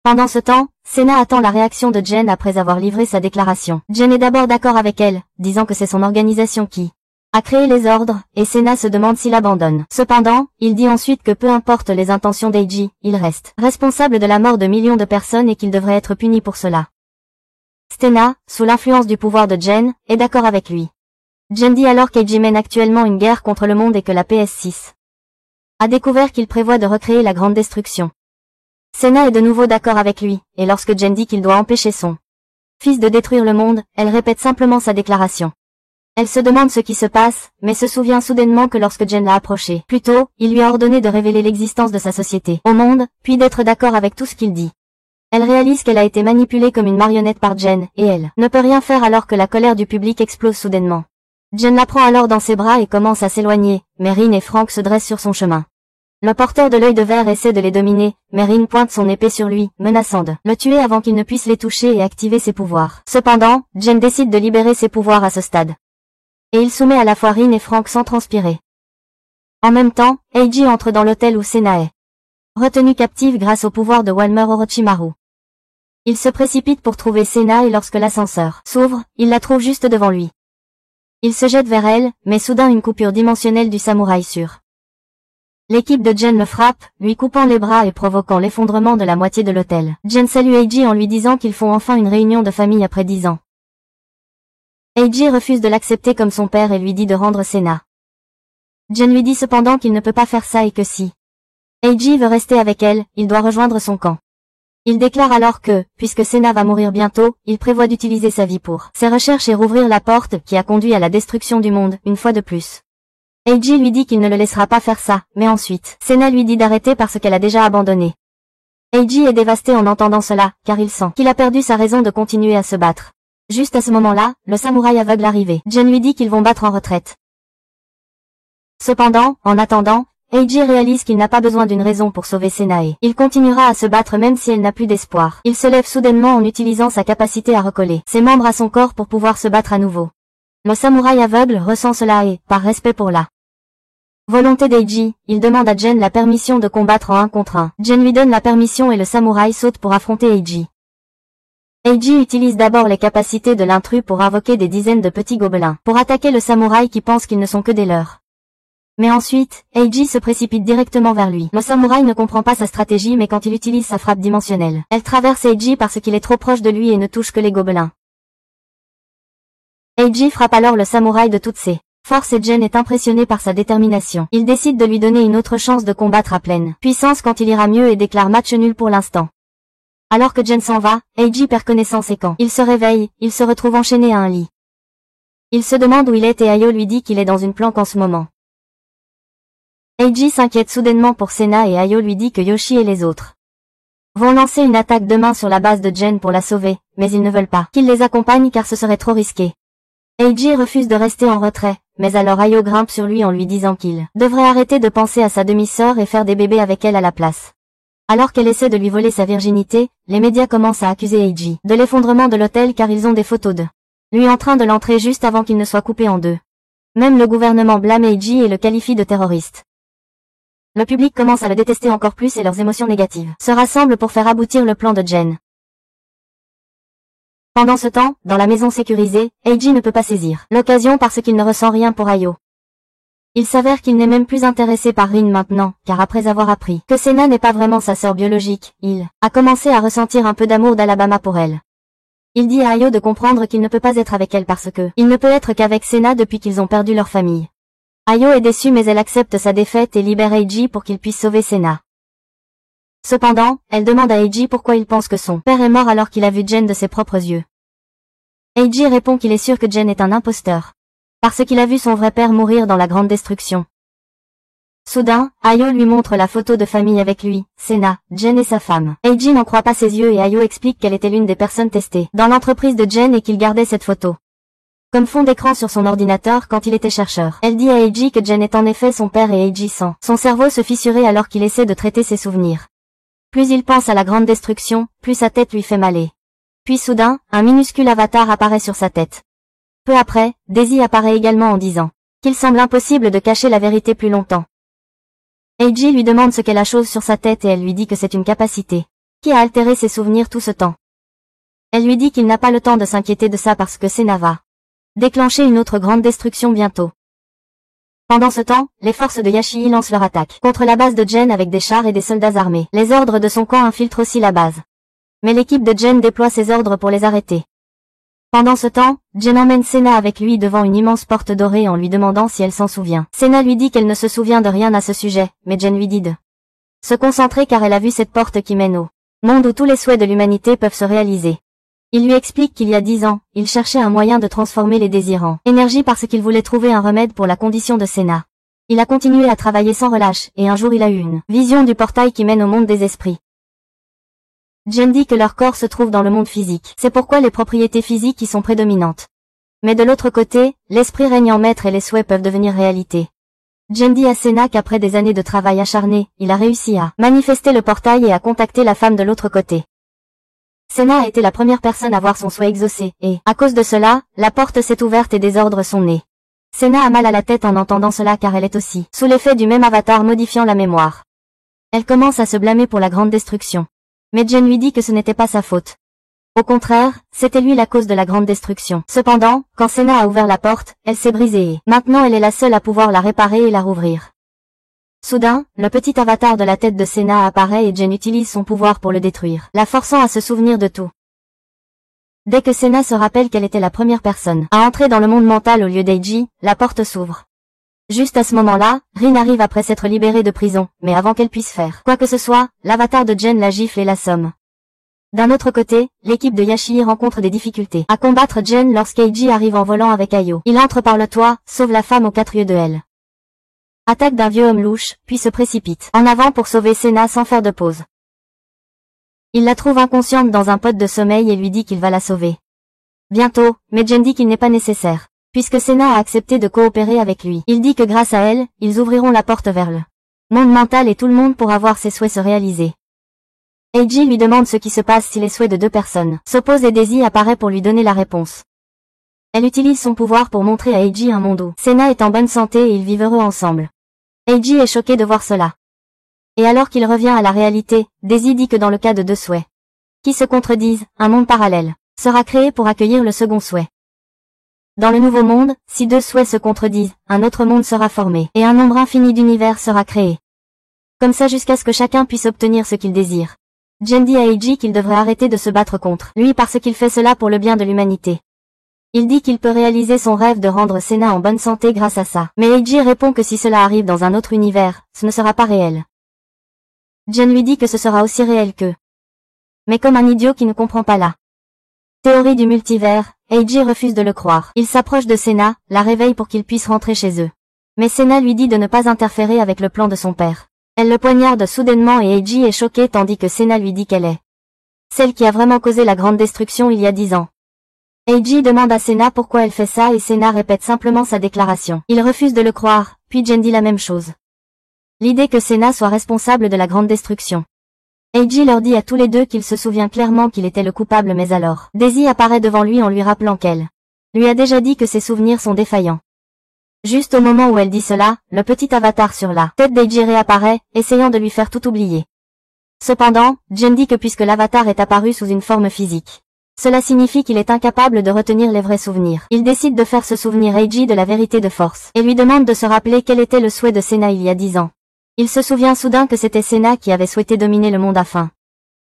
Pendant ce temps, Sena attend la réaction de Jen après avoir livré sa déclaration. Jen est d'abord d'accord avec elle, disant que c'est son organisation qui a créé les ordres, et Sena se demande s'il abandonne. Cependant, il dit ensuite que peu importe les intentions d'Eiji, il reste responsable de la mort de millions de personnes et qu'il devrait être puni pour cela. Stena, sous l'influence du pouvoir de Jen, est d'accord avec lui. Jen dit alors qu'Eiji mène actuellement une guerre contre le monde et que la PS6 a découvert qu'il prévoit de recréer la grande destruction. Sena est de nouveau d'accord avec lui, et lorsque Jen dit qu'il doit empêcher son fils de détruire le monde, elle répète simplement sa déclaration. Elle se demande ce qui se passe, mais se souvient soudainement que lorsque Jen l'a approché, plus tôt, il lui a ordonné de révéler l'existence de sa société au monde, puis d'être d'accord avec tout ce qu'il dit. Elle réalise qu'elle a été manipulée comme une marionnette par Jen, et elle ne peut rien faire alors que la colère du public explose soudainement. Jen la prend alors dans ses bras et commence à s'éloigner, mais Rin et Frank se dressent sur son chemin. Le porteur de l'œil de verre essaie de les dominer, mais Rin pointe son épée sur lui, menaçant de le tuer avant qu'il ne puisse les toucher et activer ses pouvoirs. Cependant, Jen décide de libérer ses pouvoirs à ce stade. Et il soumet à la fois Rin et Frank sans transpirer. En même temps, Eiji entre dans l'hôtel où Sena est retenue captive grâce au pouvoir de Walmer Orochimaru. Il se précipite pour trouver Sena et lorsque l'ascenseur s'ouvre, il la trouve juste devant lui. Il se jette vers elle, mais soudain une coupure dimensionnelle du samouraï sur L'équipe de Jen le frappe, lui coupant les bras et provoquant l'effondrement de la moitié de l'hôtel. Jen salue Eiji en lui disant qu'ils font enfin une réunion de famille après 10 ans. Eiji refuse de l'accepter comme son père et lui dit de rendre Sena. Jen lui dit cependant qu'il ne peut pas faire ça et que si Eiji veut rester avec elle, il doit rejoindre son camp. Il déclare alors que, puisque Sena va mourir bientôt, il prévoit d'utiliser sa vie pour ses recherches et rouvrir la porte qui a conduit à la destruction du monde, une fois de plus. Eiji lui dit qu'il ne le laissera pas faire ça, mais ensuite, Sena lui dit d'arrêter parce qu'elle a déjà abandonné. Eiji est dévasté en entendant cela, car il sent qu'il a perdu sa raison de continuer à se battre. Juste à ce moment-là, le samouraï aveugle arrive. Jen lui dit qu'ils vont battre en retraite. Cependant, en attendant, Eiji réalise qu'il n'a pas besoin d'une raison pour sauver Sena et il continuera à se battre même si elle n'a plus d'espoir. Il se lève soudainement en utilisant sa capacité à recoller ses membres à son corps pour pouvoir se battre à nouveau. Le samouraï aveugle ressent cela et, par respect pour la volonté d'Eiji, il demande à Jen la permission de combattre en 1 contre 1. Jen lui donne la permission et le samouraï saute pour affronter Eiji. Eiji utilise d'abord les capacités de l'intrus pour invoquer des dizaines de petits gobelins, pour attaquer le samouraï qui pense qu'ils ne sont que des leurs. Mais ensuite, Eiji se précipite directement vers lui. Le samouraï ne comprend pas sa stratégie mais quand il utilise sa frappe dimensionnelle, elle traverse Eiji parce qu'il est trop proche de lui et ne touche que les gobelins. Eiji frappe alors le samouraï de toutes ses forces et Jen est impressionné par sa détermination. Il décide de lui donner une autre chance de combattre à pleine puissance quand il ira mieux et déclare match nul pour l'instant. Alors que Jen s'en va, Eiji perd connaissance et quand il se réveille, il se retrouve enchaîné à un lit. Il se demande où il est et Ayo lui dit qu'il est dans une planque en ce moment. Eiji s'inquiète soudainement pour Sena et Ayo lui dit que Yoshi et les autres vont lancer une attaque demain sur la base de Jen pour la sauver, mais ils ne veulent pas qu'il les accompagne car ce serait trop risqué. Eiji refuse de rester en retrait, mais alors Ayo grimpe sur lui en lui disant qu'il devrait arrêter de penser à sa demi-sœur et faire des bébés avec elle à la place. Alors qu'elle essaie de lui voler sa virginité, les médias commencent à accuser Eiji de l'effondrement de l'hôtel car ils ont des photos de lui en train de l'entrer juste avant qu'il ne soit coupé en deux. Même le gouvernement blâme Eiji et le qualifie de terroriste. Le public commence à le détester encore plus et leurs émotions négatives se rassemblent pour faire aboutir le plan de Jen. Pendant ce temps, dans la maison sécurisée, Eiji ne peut pas saisir l'occasion parce qu'il ne ressent rien pour Ayo. Il s'avère qu'il n'est même plus intéressé par Rin maintenant, car après avoir appris que Sena n'est pas vraiment sa sœur biologique, il a commencé à ressentir un peu d'amour d'Alabama pour elle. Il dit à Ayo de comprendre qu'il ne peut pas être avec elle parce que il ne peut être qu'avec Sena depuis qu'ils ont perdu leur famille. Ayo est déçue mais elle accepte sa défaite et libère Eiji pour qu'il puisse sauver Sena. Cependant, elle demande à Eiji pourquoi il pense que son père est mort alors qu'il a vu Jen de ses propres yeux. Eiji répond qu'il est sûr que Jen est un imposteur, parce qu'il a vu son vrai père mourir dans la grande destruction. Soudain, Ayo lui montre la photo de famille avec lui, Sena, Jen et sa femme. Eiji n'en croit pas ses yeux et Ayo explique qu'elle était l'une des personnes testées dans l'entreprise de Jen et qu'il gardait cette photo comme fond d'écran sur son ordinateur quand il était chercheur. Elle dit à Eiji que Jen est en effet son père et Eiji sent son cerveau se fissurer alors qu'il essaie de traiter ses souvenirs. Plus il pense à la grande destruction, plus sa tête lui fait mal. Puis soudain, un minuscule avatar apparaît sur sa tête. Peu après, Daisy apparaît également en disant qu'il semble impossible de cacher la vérité plus longtemps. Eiji lui demande ce qu'est la chose sur sa tête et elle lui dit que c'est une capacité qui a altéré ses souvenirs tout ce temps. Elle lui dit qu'il n'a pas le temps de s'inquiéter de ça parce que Sena va déclencher une autre grande destruction bientôt. Pendant ce temps, les forces de Yashii lancent leur attaque contre la base de Jen avec des chars et des soldats armés. Les ordres de son camp infiltrent aussi la base. Mais l'équipe de Jen déploie ses ordres pour les arrêter. Pendant ce temps, Jen emmène Sena avec lui devant une immense porte dorée en lui demandant si elle s'en souvient. Sena lui dit qu'elle ne se souvient de rien à ce sujet, mais Jen lui dit de se concentrer car elle a vu cette porte qui mène au monde où tous les souhaits de l'humanité peuvent se réaliser. Il lui explique qu'il y a 10 ans, il cherchait un moyen de transformer les désirs en énergie parce qu'il voulait trouver un remède pour la condition de Sena. Il a continué à travailler sans relâche, et un jour il a eu une vision du portail qui mène au monde des esprits. Jen dit que leur corps se trouve dans le monde physique, c'est pourquoi les propriétés physiques y sont prédominantes. Mais de l'autre côté, l'esprit règne en maître et les souhaits peuvent devenir réalité. Jen dit à Sena qu'après des années de travail acharné, il a réussi à manifester le portail et à contacter la femme de l'autre côté. Sena a été la première personne à voir son souhait exaucé, et, à cause de cela, la porte s'est ouverte et des ordres sont nés. Sena a mal à la tête en entendant cela car elle est aussi sous l'effet du même avatar modifiant la mémoire. Elle commence à se blâmer pour la grande destruction. Mais Jen lui dit que ce n'était pas sa faute. Au contraire, c'était lui la cause de la grande destruction. Cependant, quand Sena a ouvert la porte, elle s'est brisée et maintenant elle est la seule à pouvoir la réparer et la rouvrir. Soudain, le petit avatar de la tête de Senna apparaît et Jen utilise son pouvoir pour le détruire, la forçant à se souvenir de tout. Dès que Senna se rappelle qu'elle était la première personne à entrer dans le monde mental au lieu d'Eiji, la porte s'ouvre. Juste à ce moment-là, Rin arrive après s'être libérée de prison, mais avant qu'elle puisse faire quoi que ce soit, l'avatar de Jen la gifle et l'assomme. D'un autre côté, l'équipe de Yashii rencontre des difficultés à combattre Jen lorsqu'Eiji arrive en volant avec Ayo. Il entre par le toit, sauve la femme aux 4 yeux de elle. Attaque d'un vieux homme louche, puis se précipite en avant pour sauver Senna sans faire de pause. Il la trouve inconsciente dans un pod de sommeil et lui dit qu'il va la sauver. Bientôt, mais Jen dit qu'il n'est pas nécessaire, puisque Senna a accepté de coopérer avec lui. Il dit que grâce à elle, ils ouvriront la porte vers le monde mental et tout le monde pourra voir ses souhaits se réaliser. Eiji lui demande ce qui se passe si les souhaits de 2 personnes s'opposent et Daisy apparaît pour lui donner la réponse. Elle utilise son pouvoir pour montrer à Eiji un monde où Senna est en bonne santé et ils vivent heureux ensemble. Eiji est choqué de voir cela. Et alors qu'il revient à la réalité, Daisy dit que dans le cas de 2 souhaits qui se contredisent, un monde parallèle sera créé pour accueillir le second souhait. Dans le nouveau monde, si 2 souhaits se contredisent, un autre monde sera formé et un nombre infini d'univers sera créé. Comme ça jusqu'à ce que chacun puisse obtenir ce qu'il désire. Jen dit à Eiji qu'il devrait arrêter de se battre contre lui parce qu'il fait cela pour le bien de l'humanité. Il dit qu'il peut réaliser son rêve de rendre Senna en bonne santé grâce à ça. Mais Eiji répond que si cela arrive dans un autre univers, ce ne sera pas réel. Jen lui dit que ce sera aussi réel que. Mais comme un idiot qui ne comprend pas la théorie du multivers, Eiji refuse de le croire. Il s'approche de Senna, la réveille pour qu'il puisse rentrer chez eux. Mais Senna lui dit de ne pas interférer avec le plan de son père. Elle le poignarde soudainement et Eiji est choqué tandis que Senna lui dit qu'elle est celle qui a vraiment causé la grande destruction il y a 10 ans. Eiji demande à Senna pourquoi elle fait ça et Senna répète simplement sa déclaration. Il refuse de le croire, puis Jen dit la même chose. L'idée que Senna soit responsable de la grande destruction. Eiji leur dit à tous les deux qu'il se souvient clairement qu'il était le coupable mais alors, Daisy apparaît devant lui en lui rappelant qu'elle lui a déjà dit que ses souvenirs sont défaillants. Juste au moment où elle dit cela, le petit avatar sur la tête d'Eiji réapparaît, essayant de lui faire tout oublier. Cependant, Jen dit que puisque l'avatar est apparu sous une forme physique, cela signifie qu'il est incapable de retenir les vrais souvenirs. Il décide de faire se souvenir Eiji de la vérité de force, et lui demande de se rappeler quel était le souhait de Senna il y a 10 ans. Il se souvient soudain que c'était Senna qui avait souhaité dominer le monde afin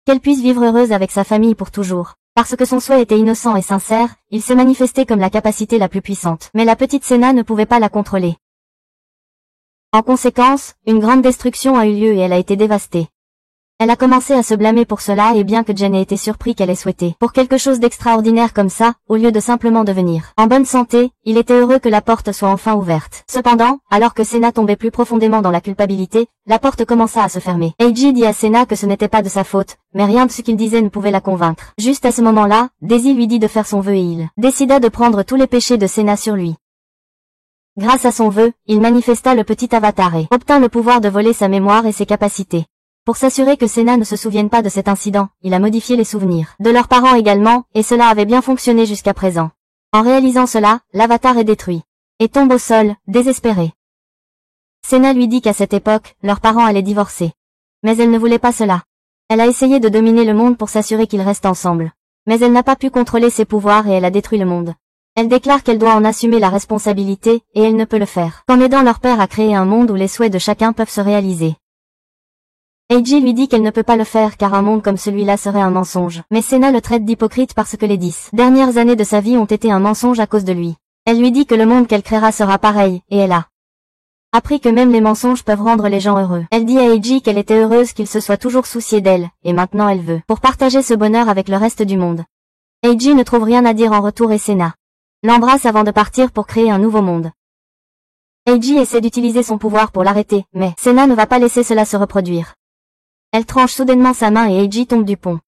qu'elle puisse vivre heureuse avec sa famille pour toujours. Parce que son souhait était innocent et sincère, il s'est manifesté comme la capacité la plus puissante. Mais la petite Senna ne pouvait pas la contrôler. En conséquence, une grande destruction a eu lieu et elle a été dévastée. Elle a commencé à se blâmer pour cela et bien que Jen ait été surpris qu'elle ait souhaité pour quelque chose d'extraordinaire comme ça, au lieu de simplement devenir en bonne santé, il était heureux que la porte soit enfin ouverte. Cependant, alors que Senna tombait plus profondément dans la culpabilité, la porte commença à se fermer. Eiji dit à Senna que ce n'était pas de sa faute, mais rien de ce qu'il disait ne pouvait la convaincre. Juste à ce moment-là, Daisy lui dit de faire son vœu et il décida de prendre tous les péchés de Senna sur lui. Grâce à son vœu, il manifesta le petit avatar et obtint le pouvoir de voler sa mémoire et ses capacités. Pour s'assurer que Senna ne se souvienne pas de cet incident, il a modifié les souvenirs de leurs parents également, et cela avait bien fonctionné jusqu'à présent. En réalisant cela, l'avatar est détruit et tombe au sol, désespéré. Senna lui dit qu'à cette époque, leurs parents allaient divorcer. Mais elle ne voulait pas cela. Elle a essayé de dominer le monde pour s'assurer qu'ils restent ensemble. Mais elle n'a pas pu contrôler ses pouvoirs et elle a détruit le monde. Elle déclare qu'elle doit en assumer la responsabilité, et elle ne peut le faire qu'en aidant leur père à créer un monde où les souhaits de chacun peuvent se réaliser. Eiji lui dit qu'elle ne peut pas le faire car un monde comme celui-là serait un mensonge. Mais Senna le traite d'hypocrite parce que les 10 dernières années de sa vie ont été un mensonge à cause de lui. Elle lui dit que le monde qu'elle créera sera pareil, et elle a appris que même les mensonges peuvent rendre les gens heureux. Elle dit à Eiji qu'elle était heureuse qu'il se soit toujours soucié d'elle, et maintenant elle veut pour partager ce bonheur avec le reste du monde. Eiji ne trouve rien à dire en retour et Senna l'embrasse avant de partir pour créer un nouveau monde. Eiji essaie d'utiliser son pouvoir pour l'arrêter, mais Senna ne va pas laisser cela se reproduire. Elle tranche soudainement sa main et Eiji tombe du pont.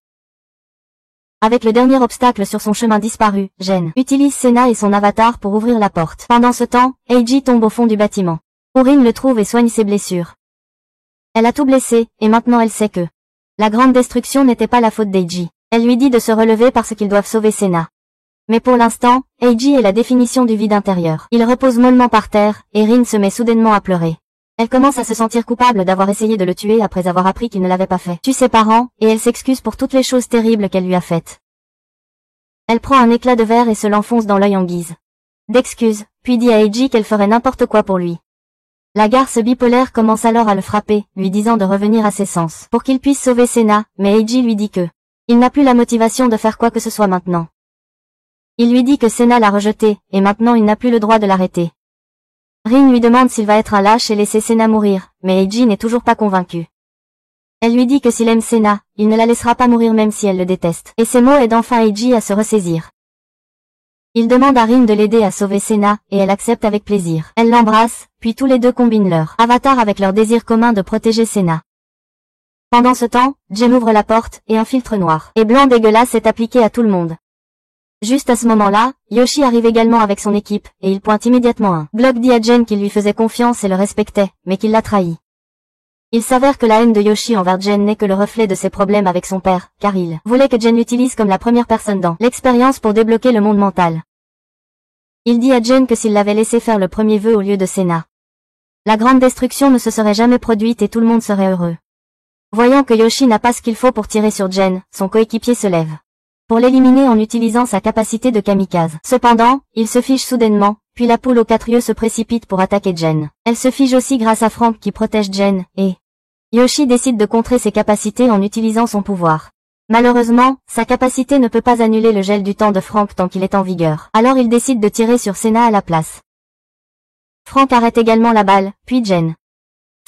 Avec le dernier obstacle sur son chemin disparu, Jen utilise Senna et son avatar pour ouvrir la porte. Pendant ce temps, Eiji tombe au fond du bâtiment. Urim le trouve et soigne ses blessures. Elle a tout blessé, et maintenant elle sait que la grande destruction n'était pas la faute d'Eiji. Elle lui dit de se relever parce qu'ils doivent sauver Senna. Mais pour l'instant, Eiji est la définition du vide intérieur. Il repose mollement par terre, et Rin se met soudainement à pleurer. Elle commence à se sentir coupable d'avoir essayé de le tuer après avoir appris qu'il ne l'avait pas fait. Tue ses parents, et elle s'excuse pour toutes les choses terribles qu'elle lui a faites. Elle prend un éclat de verre et se l'enfonce dans l'œil en guise d'excuse, puis dit à Eiji qu'elle ferait n'importe quoi pour lui. La garce bipolaire commence alors à le frapper, lui disant de revenir à ses sens, pour qu'il puisse sauver Senna, mais Eiji lui dit que il n'a plus la motivation de faire quoi que ce soit maintenant. Il lui dit que Senna l'a rejeté, et maintenant il n'a plus le droit de l'arrêter. Rin lui demande s'il va être un lâche et laisser Senna mourir, mais Eiji n'est toujours pas convaincu. Elle lui dit que s'il aime Senna, il ne la laissera pas mourir même si elle le déteste, et ces mots aident enfin Eiji à se ressaisir. Il demande à Rin de l'aider à sauver Senna, et elle accepte avec plaisir. Elle l'embrasse, puis tous les deux combinent leur avatar avec leur désir commun de protéger Senna. Pendant ce temps, Jen ouvre la porte, et un filtre noir et blanc dégueulasse est appliqué à tout le monde. Juste à ce moment-là, Yoshi arrive également avec son équipe, et il pointe immédiatement un bloc dit à Jen qu'il lui faisait confiance et le respectait, mais qu'il l'a trahi. Il s'avère que la haine de Yoshi envers Jen n'est que le reflet de ses problèmes avec son père, car il voulait que Jen l'utilise comme la première personne dans l'expérience pour débloquer le monde mental. Il dit à Jen que s'il l'avait laissé faire le premier vœu au lieu de Senna, la grande destruction ne se serait jamais produite et tout le monde serait heureux. Voyant que Yoshi n'a pas ce qu'il faut pour tirer sur Jen, son coéquipier se lève pour l'éliminer en utilisant sa capacité de kamikaze. Cependant, il se fige soudainement, puis la poule aux 4 yeux se précipite pour attaquer Jen. Elle se fige aussi grâce à Frank qui protège Jen, et Yoshi décide de contrer ses capacités en utilisant son pouvoir. Malheureusement, sa capacité ne peut pas annuler le gel du temps de Frank tant qu'il est en vigueur. Alors il décide de tirer sur Senna à la place. Frank arrête également la balle, puis Jen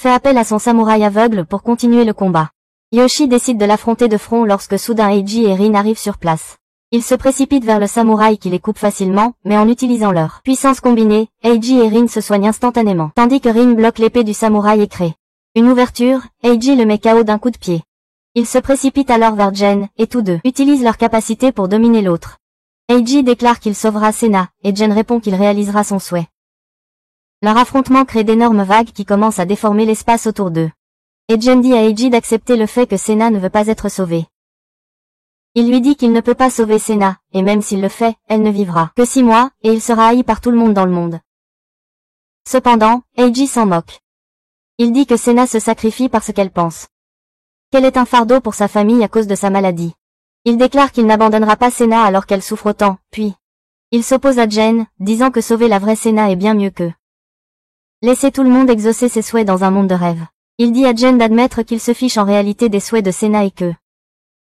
fait appel à son samouraï aveugle pour continuer le combat. Yoshi décide de l'affronter de front lorsque soudain Eiji et Rin arrivent sur place. Ils se précipitent vers le samouraï qui les coupe facilement, mais en utilisant leur puissance combinée, Eiji et Rin se soignent instantanément, tandis que Rin bloque l'épée du samouraï et crée une ouverture. Eiji le met KO d'un coup de pied. Ils se précipitent alors vers Jen, et tous deux utilisent leur capacité pour dominer l'autre. Eiji déclare qu'il sauvera Senna, et Jen répond qu'il réalisera son souhait. Leur affrontement crée d'énormes vagues qui commencent à déformer l'espace autour d'eux. Et Jen dit à Eiji d'accepter le fait que Senna ne veut pas être sauvée. Il lui dit qu'il ne peut pas sauver Senna, et même s'il le fait, elle ne vivra que 6 mois, et il sera haï par tout le monde dans le monde. Cependant, Eiji s'en moque. Il dit que Senna se sacrifie parce qu'elle pense qu'elle est un fardeau pour sa famille à cause de sa maladie. Il déclare qu'il n'abandonnera pas Senna alors qu'elle souffre autant, puis il s'oppose à Jen, disant que sauver la vraie Senna est bien mieux que laisser tout le monde exaucer ses souhaits dans un monde de rêve. Il dit à Jen d'admettre qu'il se fiche en réalité des souhaits de Senna et que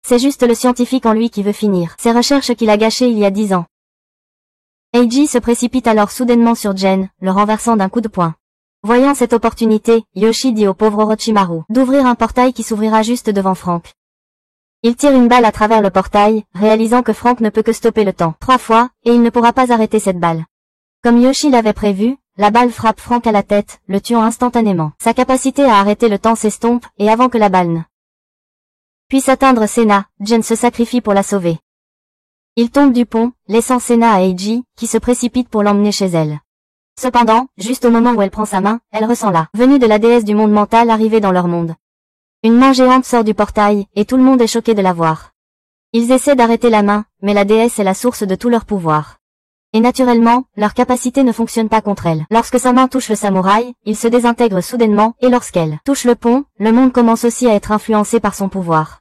c'est juste le scientifique en lui qui veut finir ses recherches qu'il a gâchées il y a 10 ans. Eiji se précipite alors soudainement sur Jen, le renversant d'un coup de poing. Voyant cette opportunité, Yoshi dit au pauvre Orochimaru d'ouvrir un portail qui s'ouvrira juste devant Frank. Il tire une balle à travers le portail, réalisant que Frank ne peut que stopper le temps 3 fois, et il ne pourra pas arrêter cette balle. Comme Yoshi l'avait prévu, la balle frappe Frank à la tête, le tuant instantanément. Sa capacité à arrêter le temps s'estompe, et avant que la balle ne puisse atteindre Senna, Jen se sacrifie pour la sauver. Il tombe du pont, laissant Senna à Eiji, qui se précipite pour l'emmener chez elle. Cependant, juste au moment où elle prend sa main, elle ressent la venue de la déesse du monde mental arriver dans leur monde. Une main géante sort du portail, et tout le monde est choqué de la voir. Ils essaient d'arrêter la main, mais la déesse est la source de tout leur pouvoir. Et naturellement, leur capacité ne fonctionne pas contre elle. Lorsque sa main touche le samouraï, il se désintègre soudainement, et lorsqu'elle touche le pont, le monde commence aussi à être influencé par son pouvoir.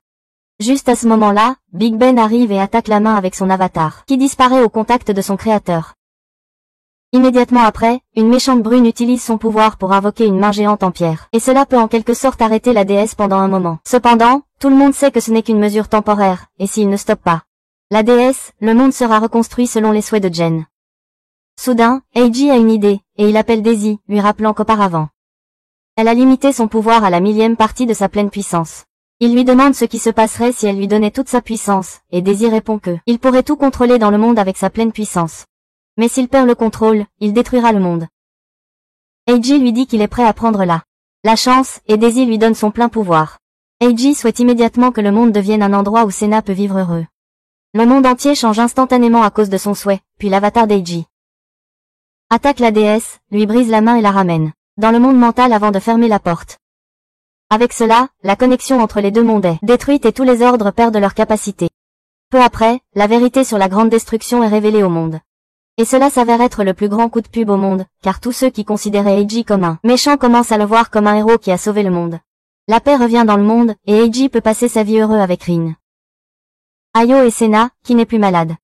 Juste à ce moment-là, Big Ben arrive et attaque la main avec son avatar, qui disparaît au contact de son créateur. Immédiatement après, une méchante brune utilise son pouvoir pour invoquer une main géante en pierre, et cela peut en quelque sorte arrêter la déesse pendant un moment. Cependant, tout le monde sait que ce n'est qu'une mesure temporaire, et s'il ne stoppe pas la déesse, le monde sera reconstruit selon les souhaits de Jen. Soudain, Eiji a une idée, et il appelle Daisy, lui rappelant qu'auparavant elle a limité son pouvoir à la 1000e partie de sa pleine puissance. Il lui demande ce qui se passerait si elle lui donnait toute sa puissance, et Daisy répond que il pourrait tout contrôler dans le monde avec sa pleine puissance. Mais s'il perd le contrôle, il détruira le monde. Eiji lui dit qu'il est prêt à prendre la chance, et Daisy lui donne son plein pouvoir. Eiji souhaite immédiatement que le monde devienne un endroit où Senna peut vivre heureux. Le monde entier change instantanément à cause de son souhait, puis l'avatar d'Eiji attaque la déesse, lui brise la main et la ramène dans le monde mental avant de fermer la porte. Avec cela, la connexion entre les deux mondes est détruite et tous les ordres perdent leur capacité. Peu après, la vérité sur la grande destruction est révélée au monde. Et cela s'avère être le plus grand coup de pub au monde, car tous ceux qui considéraient Eiji comme un méchant commencent à le voir comme un héros qui a sauvé le monde. La paix revient dans le monde, et Eiji peut passer sa vie heureux avec Rin, Ayo et Senna, qui n'est plus malade.